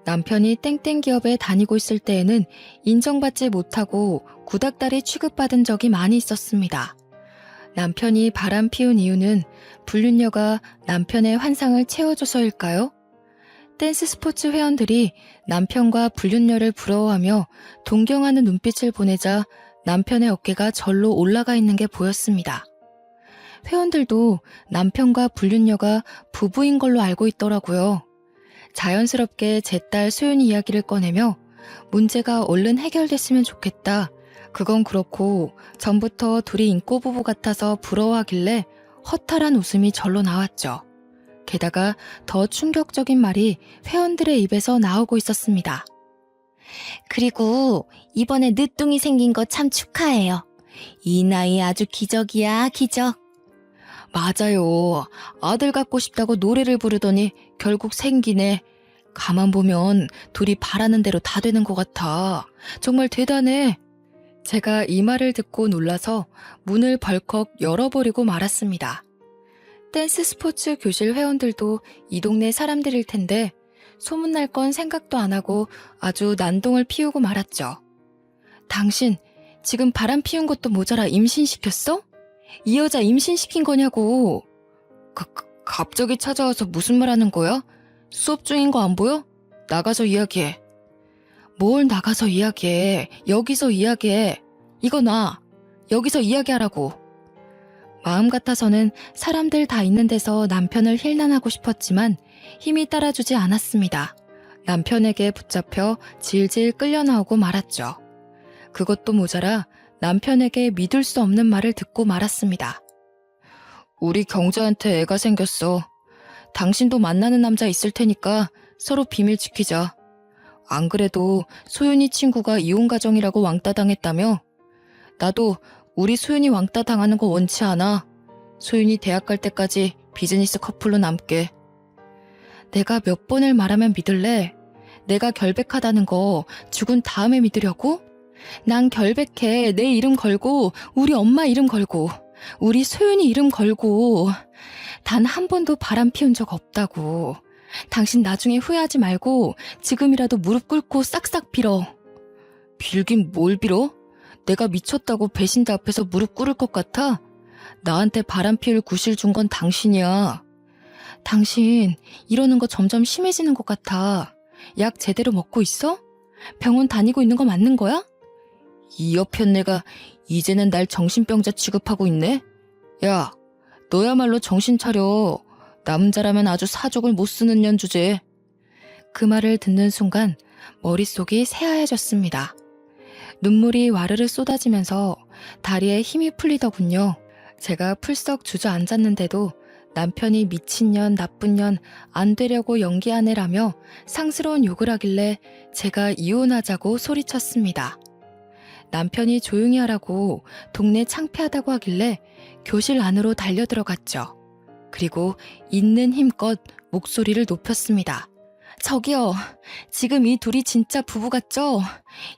A: 남편이 땡땡 기업에 다니고 있을 때에는 인정받지 못하고 구닥다리 취급받은 적이 많이 있었습니다. 남편이 바람 피운 이유는 불륜녀가 남편의 환상을 채워줘서일까요? 댄스 스포츠 회원들이 남편과 불륜녀를 부러워하며 동경하는 눈빛을 보내자 남편의 어깨가 절로 올라가 있는 게 보였습니다. 회원들도 남편과 불륜녀가 부부인 걸로 알고 있더라고요. 자연스럽게 제 딸 소윤이 이야기를 꺼내며 문제가 얼른 해결됐으면 좋겠다. 그건 그렇고 전부터 둘이 인꼬부부 같아서 부러워하길래 허탈한 웃음이 절로 나왔죠. 게다가 더 충격적인 말이 회원들의 입에서 나오고 있었습니다. 그리고 이번에 늦둥이 생긴 거 참 축하해요. 이 나이에 아주 기적이야, 기적. 맞아요. 아들 갖고 싶다고 노래를 부르더니 결국 생기네. 가만 보면 둘이 바라는 대로 다 되는 것 같아. 정말 대단해. 제가 이 말을 듣고 놀라서 문을 벌컥 열어버리고 말았습니다. 댄스 스포츠 교실 회원들도 이 동네 사람들일 텐데 소문날 건 생각도 안 하고 아주 난동을 피우고 말았죠. 당신 지금 바람 피운 것도 모자라 임신시켰어? 이 여자 임신시킨 거냐고. 갑자기 찾아와서 무슨 말 하는 거야? 수업 중인 거 안 보여? 나가서 이야기해. 뭘 나가서 이야기해. 여기서 이야기해. 이거 놔. 여기서 이야기하라고. 마음 같아서는 사람들 다 있는 데서 남편을 힐난하고 싶었지만 힘이 따라주지 않았습니다. 남편에게 붙잡혀 질질 끌려 나오고 말았죠. 그것도 모자라 남편에게 믿을 수 없는 말을 듣고 말았습니다. 우리 경자한테 애가 생겼어. 당신도 만나는 남자 있을 테니까 서로 비밀 지키자. 안 그래도 소윤이 친구가 이혼 가정이라고 왕따 당했다며? 나도 우리 소윤이 왕따 당하는 거 원치 않아. 소윤이 대학 갈 때까지 비즈니스 커플로 남게. 내가 몇 번을 말하면 믿을래? 내가 결백하다는 거 죽은 다음에 믿으려고? 난 결백해. 내 이름 걸고 우리 엄마 이름 걸고 우리 소윤이 이름 걸고 단 한 번도 바람 피운 적 없다고. 당신 나중에 후회하지 말고 지금이라도 무릎 꿇고 싹싹 빌어. 빌긴 뭘 빌어? 내가 미쳤다고 배신자 앞에서 무릎 꿇을 것 같아? 나한테 바람 피울 구실 준 건 당신이야. 당신 이러는 거 점점 심해지는 것 같아. 약 제대로 먹고 있어? 병원 다니고 있는 거 맞는 거야? 이 여편네가 이제는 날 정신병자 취급하고 있네? 야, 너야말로 정신 차려. 남자라면 아주 사족을 못 쓰는 년 주제. 그 말을 듣는 순간 머릿속이 새하얘졌습니다. 눈물이 와르르 쏟아지면서 다리에 힘이 풀리더군요. 제가 풀썩 주저앉았는데도 남편이 미친년, 나쁜년, 안 되려고 연기하네라며 상스러운 욕을 하길래 제가 이혼하자고 소리쳤습니다. 남편이 조용히 하라고 동네 창피하다고 하길래 교실 안으로 달려들어갔죠. 그리고 있는 힘껏 목소리를 높였습니다. 저기요, 지금 이 둘이 진짜 부부 같죠?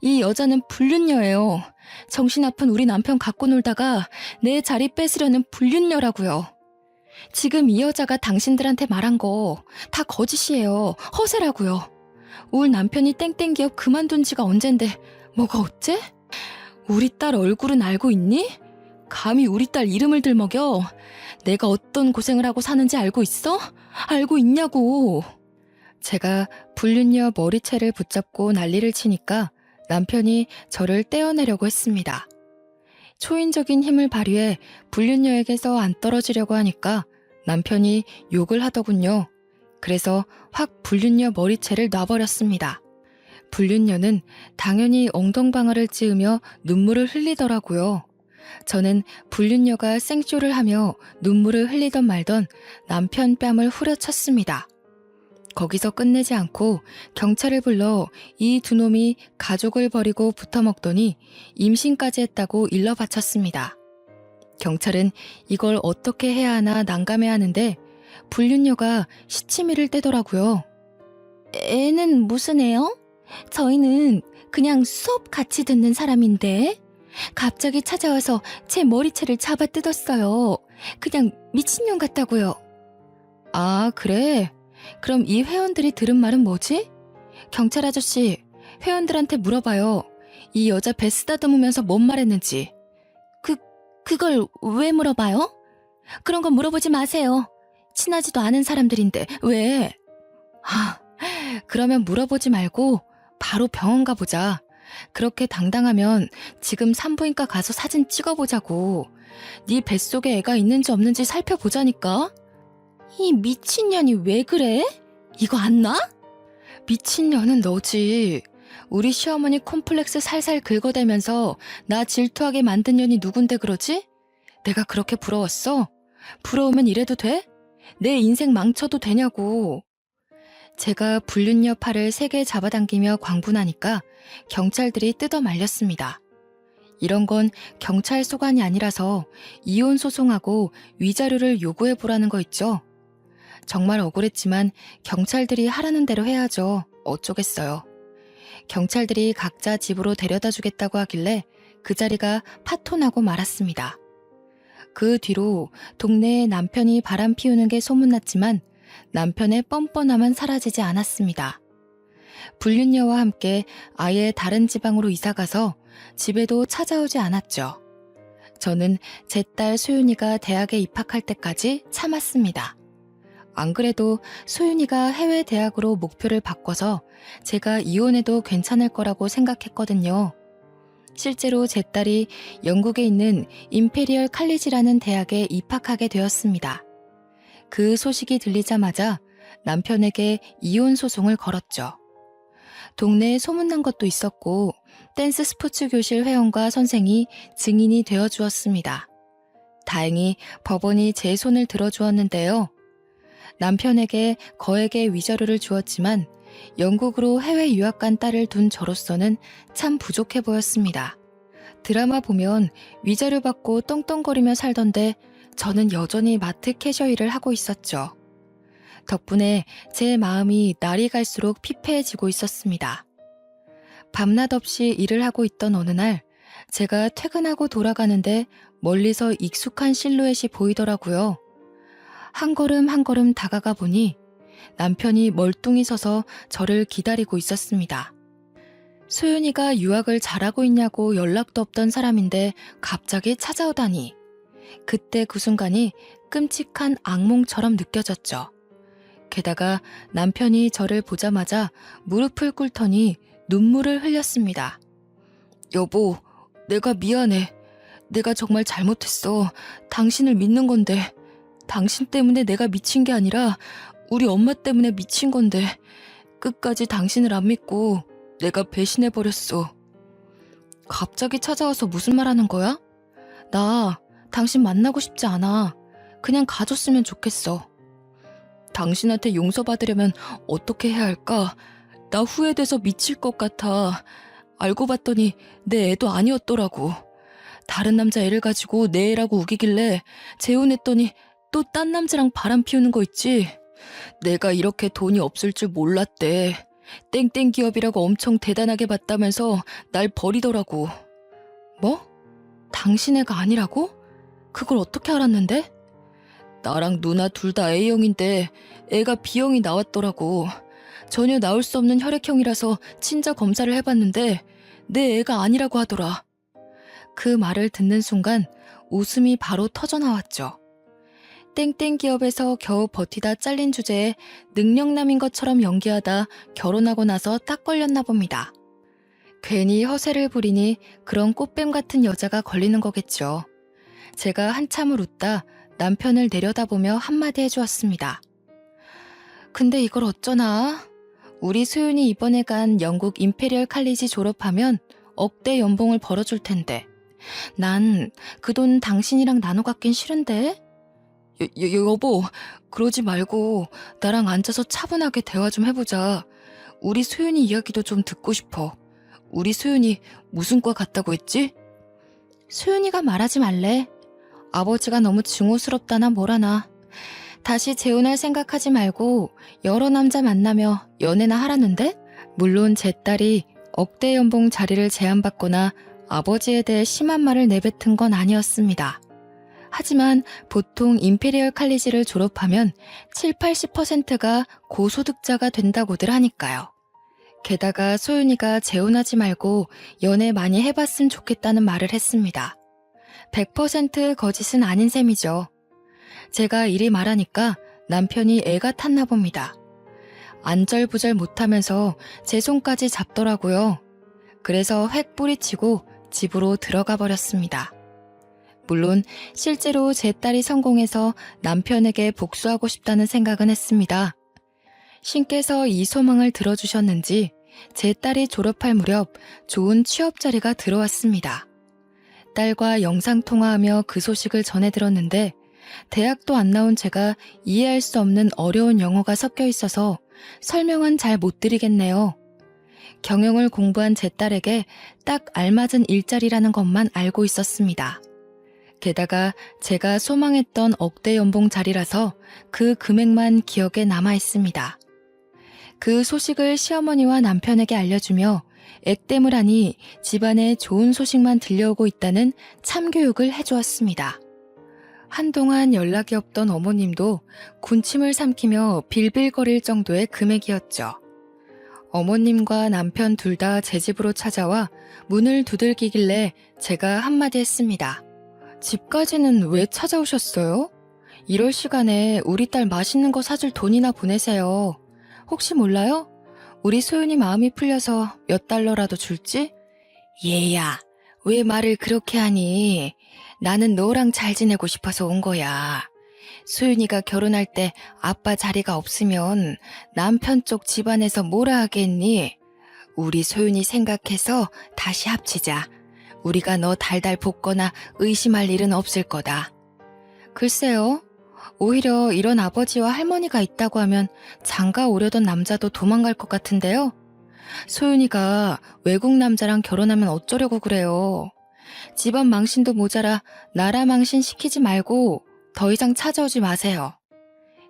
A: 이 여자는 불륜녀예요. 정신 아픈 우리 남편 갖고 놀다가 내 자리 뺏으려는 불륜녀라고요. 지금 이 여자가 당신들한테 말한 거 다 거짓이에요. 허세라고요. 울 남편이 땡땡 기업 그만둔 지가 언젠데 뭐가 어째? 우리 딸 얼굴은 알고 있니? 감히 우리 딸 이름을 들먹여? 내가 어떤 고생을 하고 사는지 알고 있어? 알고 있냐고. 제가 불륜녀 머리채를 붙잡고 난리를 치니까 남편이 저를 떼어내려고 했습니다. 초인적인 힘을 발휘해 불륜녀에게서 안 떨어지려고 하니까 남편이 욕을 하더군요. 그래서 확 불륜녀 머리채를 놔버렸습니다. 불륜녀는 당연히 엉덩방아를 찌으며 눈물을 흘리더라고요. 저는 불륜녀가 생쇼를 하며 눈물을 흘리던 말던 남편 뺨을 후려쳤습니다. 거기서 끝내지 않고 경찰을 불러 이 두 놈이 가족을 버리고 붙어먹더니 임신까지 했다고 일러 바쳤습니다. 경찰은 이걸 어떻게 해야 하나 난감해하는데 불륜녀가 시치미를 떼더라고요. 애는 무슨 애요? 저희는 그냥 수업 같이 듣는 사람인데 갑자기 찾아와서 제 머리채를 잡아 뜯었어요. 그냥 미친년 같다고요. 아, 그래? 그럼 이 회원들이 들은 말은 뭐지? 경찰 아저씨, 회원들한테 물어봐요. 이 여자 배 쓰다듬으면서 뭔 말했는지. 그걸 왜 물어봐요? 그런 거 물어보지 마세요. 친하지도 않은 사람들인데 왜? 그러면 물어보지 말고 바로 병원 가보자. 그렇게 당당하면 지금 산부인과 가서 사진 찍어보자고. 네 뱃속에 애가 있는지 없는지 살펴보자니까. 이 미친년이 왜 그래? 이거 안 나? 미친년은 너지. 우리 시어머니 콤플렉스 살살 긁어대면서 나 질투하게 만든 년이 누군데 그러지? 내가 그렇게 부러웠어? 부러우면 이래도 돼? 내 인생 망쳐도 되냐고. 제가 불륜녀 팔을 세게 잡아당기며 광분하니까 경찰들이 뜯어 말렸습니다. 이런 건 경찰 소관이 아니라서 이혼 소송하고 위자료를 요구해보라는 거 있죠. 정말 억울했지만 경찰들이 하라는 대로 해야죠. 어쩌겠어요. 경찰들이 각자 집으로 데려다 주겠다고 하길래 그 자리가 파토나고 말았습니다. 그 뒤로 동네에 남편이 바람 피우는 게 소문났지만 남편의 뻔뻔함은 사라지지 않았습니다. 불륜녀와 함께 아예 다른 지방으로 이사가서 집에도 찾아오지 않았죠. 저는 제 딸 소윤이가 대학에 입학할 때까지 참았습니다. 안 그래도 소윤이가 해외 대학으로 목표를 바꿔서 제가 이혼해도 괜찮을 거라고 생각했거든요. 실제로 제 딸이 영국에 있는 임페리얼 칼리지라는 대학에 입학하게 되었습니다. 그 소식이 들리자마자 남편에게 이혼 소송을 걸었죠. 동네에 소문난 것도 있었고 댄스 스포츠 교실 회원과 선생이 증인이 되어 주었습니다. 다행히 법원이 제 손을 들어주었는데요. 남편에게 거액의 위자료를 주었지만 영국으로 해외 유학 간 딸을 둔 저로서는 참 부족해 보였습니다. 드라마 보면 위자료 받고 떵떵거리며 살던데 저는 여전히 마트 캐셔 일을 하고 있었죠. 덕분에 제 마음이 날이 갈수록 피폐해지고 있었습니다. 밤낮 없이 일을 하고 있던 어느 날 제가 퇴근하고 돌아가는데 멀리서 익숙한 실루엣이 보이더라고요. 한 걸음 한 걸음 다가가 보니 남편이 멀뚱히 서서 저를 기다리고 있었습니다. 소윤이가 유학을 잘하고 있냐고 연락도 없던 사람인데 갑자기 찾아오다니. 그때 그 순간이 끔찍한 악몽처럼 느껴졌죠. 게다가 남편이 저를 보자마자 무릎을 꿇더니 눈물을 흘렸습니다. 여보, 내가 미안해. 내가 정말 잘못했어. 당신을 믿는 건데. 당신 때문에 내가 미친 게 아니라 우리 엄마 때문에 미친 건데 끝까지 당신을 안 믿고 내가 배신해버렸어. 갑자기 찾아와서 무슨 말 하는 거야? 나 당신 만나고 싶지 않아. 그냥 가줬으면 좋겠어. 당신한테 용서받으려면 어떻게 해야 할까? 나 후회돼서 미칠 것 같아. 알고 봤더니 내 애도 아니었더라고. 다른 남자 애를 가지고 내 애라고 우기길래 재혼했더니 또 딴 남자랑 바람 피우는 거 있지? 내가 이렇게 돈이 없을 줄 몰랐대. 땡땡 기업이라고 엄청 대단하게 봤다면서 날 버리더라고. 뭐? 당신 애가 아니라고? 그걸 어떻게 알았는데? 나랑 누나 둘 다 A형인데 애가 B형이 나왔더라고. 전혀 나올 수 없는 혈액형이라서 친자 검사를 해봤는데 내 애가 아니라고 하더라. 그 말을 듣는 순간 웃음이 바로 터져나왔죠. 땡땡 기업에서 겨우 버티다 잘린 주제에 능력남인 것처럼 연기하다 결혼하고 나서 딱 걸렸나 봅니다. 괜히 허세를 부리니 그런 꽃뱀 같은 여자가 걸리는 거겠죠. 제가 한참을 웃다 남편을 내려다보며 한마디 해주었습니다. 근데 이걸 어쩌나? 우리 소윤이 이번에 간 영국 임페리얼 칼리지 졸업하면 억대 연봉을 벌어줄 텐데 난 그 돈 당신이랑 나눠 갖긴 싫은데? 여보, 그러지 말고 나랑 앉아서 차분하게 대화 좀 해보자. 우리 소윤이 이야기도 좀 듣고 싶어. 우리 소윤이 무슨 과 갔다고 했지? 소윤이가 말하지 말래. 아버지가 너무 증오스럽다나 뭐라나. 다시 재혼할 생각하지 말고 여러 남자 만나며 연애나 하라는데? 물론 제 딸이 억대 연봉 자리를 제안받거나 아버지에 대해 심한 말을 내뱉은 건 아니었습니다. 하지만 보통 임페리얼 칼리지를 졸업하면 70~80%가 고소득자가 된다고들 하니까요. 게다가 소윤이가 재혼하지 말고 연애 많이 해봤으면 좋겠다는 말을 했습니다. 100% 거짓은 아닌 셈이죠. 제가 이리 말하니까 남편이 애가 탔나 봅니다. 안절부절 못하면서 제 손까지 잡더라고요. 그래서 획 뿌리치고 집으로 들어가 버렸습니다. 물론 실제로 제 딸이 성공해서 남편에게 복수하고 싶다는 생각은 했습니다. 신께서 이 소망을 들어주셨는지 제 딸이 졸업할 무렵 좋은 취업 자리가 들어왔습니다. 딸과 영상통화하며 그 소식을 전해 들었는데 대학도 안 나온 제가 이해할 수 없는 어려운 영어가 섞여 있어서 설명은 잘 못 드리겠네요. 경영을 공부한 제 딸에게 딱 알맞은 일자리라는 것만 알고 있었습니다. 게다가 제가 소망했던 억대 연봉 자리라서 그 금액만 기억에 남아 있습니다. 그 소식을 시어머니와 남편에게 알려주며 액땜을 하니 집안에 좋은 소식만 들려오고 있다는 참교육을 해주었습니다. 한동안 연락이 없던 어머님도 군침을 삼키며 빌빌거릴 정도의 금액이었죠. 어머님과 남편 둘 다 제 집으로 찾아와 문을 두들기길래 제가 한마디 했습니다. 집까지는 왜 찾아오셨어요? 이럴 시간에 우리 딸 맛있는 거 사줄 돈이나 보내세요. 혹시 몰라요? 우리 소윤이 마음이 풀려서 몇 달러라도 줄지? 얘야, 왜 말을 그렇게 하니? 나는 너랑 잘 지내고 싶어서 온 거야. 소윤이가 결혼할 때 아빠 자리가 없으면 남편 쪽 집안에서 뭐라 하겠니? 우리 소윤이 생각해서 다시 합치자. 우리가 너 달달 볶거나 의심할 일은 없을 거다. 글쎄요. 오히려 이런 아버지와 할머니가 있다고 하면 장가 오려던 남자도 도망갈 것 같은데요. 소윤이가 외국 남자랑 결혼하면 어쩌려고 그래요. 집안 망신도 모자라 나라 망신 시키지 말고 더 이상 찾아오지 마세요.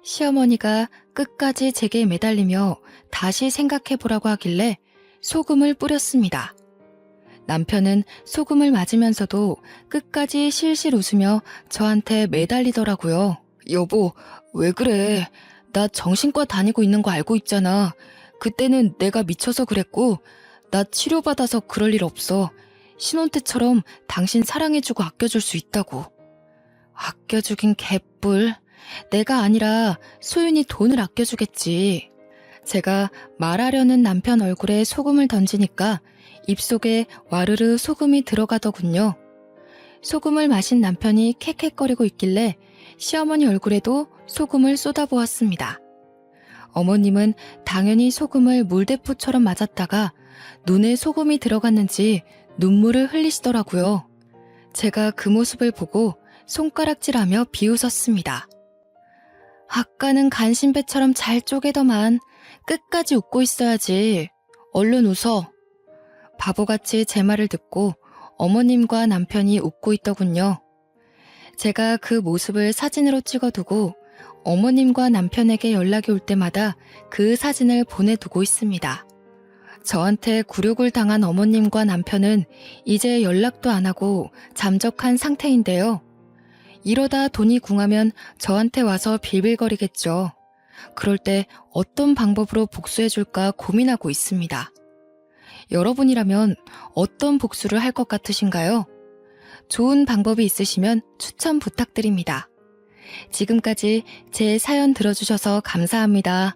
A: 시어머니가 끝까지 제게 매달리며 다시 생각해보라고 하길래 소금을 뿌렸습니다. 남편은 소금을 맞으면서도 끝까지 실실 웃으며 저한테 매달리더라고요. 여보, 왜 그래? 나 정신과 다니고 있는 거 알고 있잖아. 그때는 내가 미쳐서 그랬고 나 치료받아서 그럴 일 없어. 신혼 때처럼 당신 사랑해주고 아껴줄 수 있다고. 아껴주긴 개뿔. 내가 아니라 소윤이 돈을 아껴주겠지. 제가 말하려는 남편 얼굴에 소금을 던지니까 입속에 와르르 소금이 들어가더군요. 소금을 마신 남편이 캑캑거리고 있길래 시어머니 얼굴에도 소금을 쏟아보았습니다. 어머님은 당연히 소금을 물대포처럼 맞았다가 눈에 소금이 들어갔는지 눈물을 흘리시더라고요. 제가 그 모습을 보고 손가락질하며 비웃었습니다. 아까는 간신배처럼 잘 쪼개더만 끝까지 웃고 있어야지. 얼른 웃어. 바보같이 제 말을 듣고 어머님과 남편이 웃고 있더군요. 제가 그 모습을 사진으로 찍어두고 어머님과 남편에게 연락이 올 때마다 그 사진을 보내두고 있습니다. 저한테 굴욕을 당한 어머님과 남편은 이제 연락도 안 하고 잠적한 상태인데요. 이러다 돈이 궁하면 저한테 와서 빌빌거리겠죠. 그럴 때 어떤 방법으로 복수해줄까 고민하고 있습니다. 여러분이라면 어떤 복수를 할 것 같으신가요? 좋은 방법이 있으시면 추천 부탁드립니다. 지금까지 제 사연 들어주셔서 감사합니다.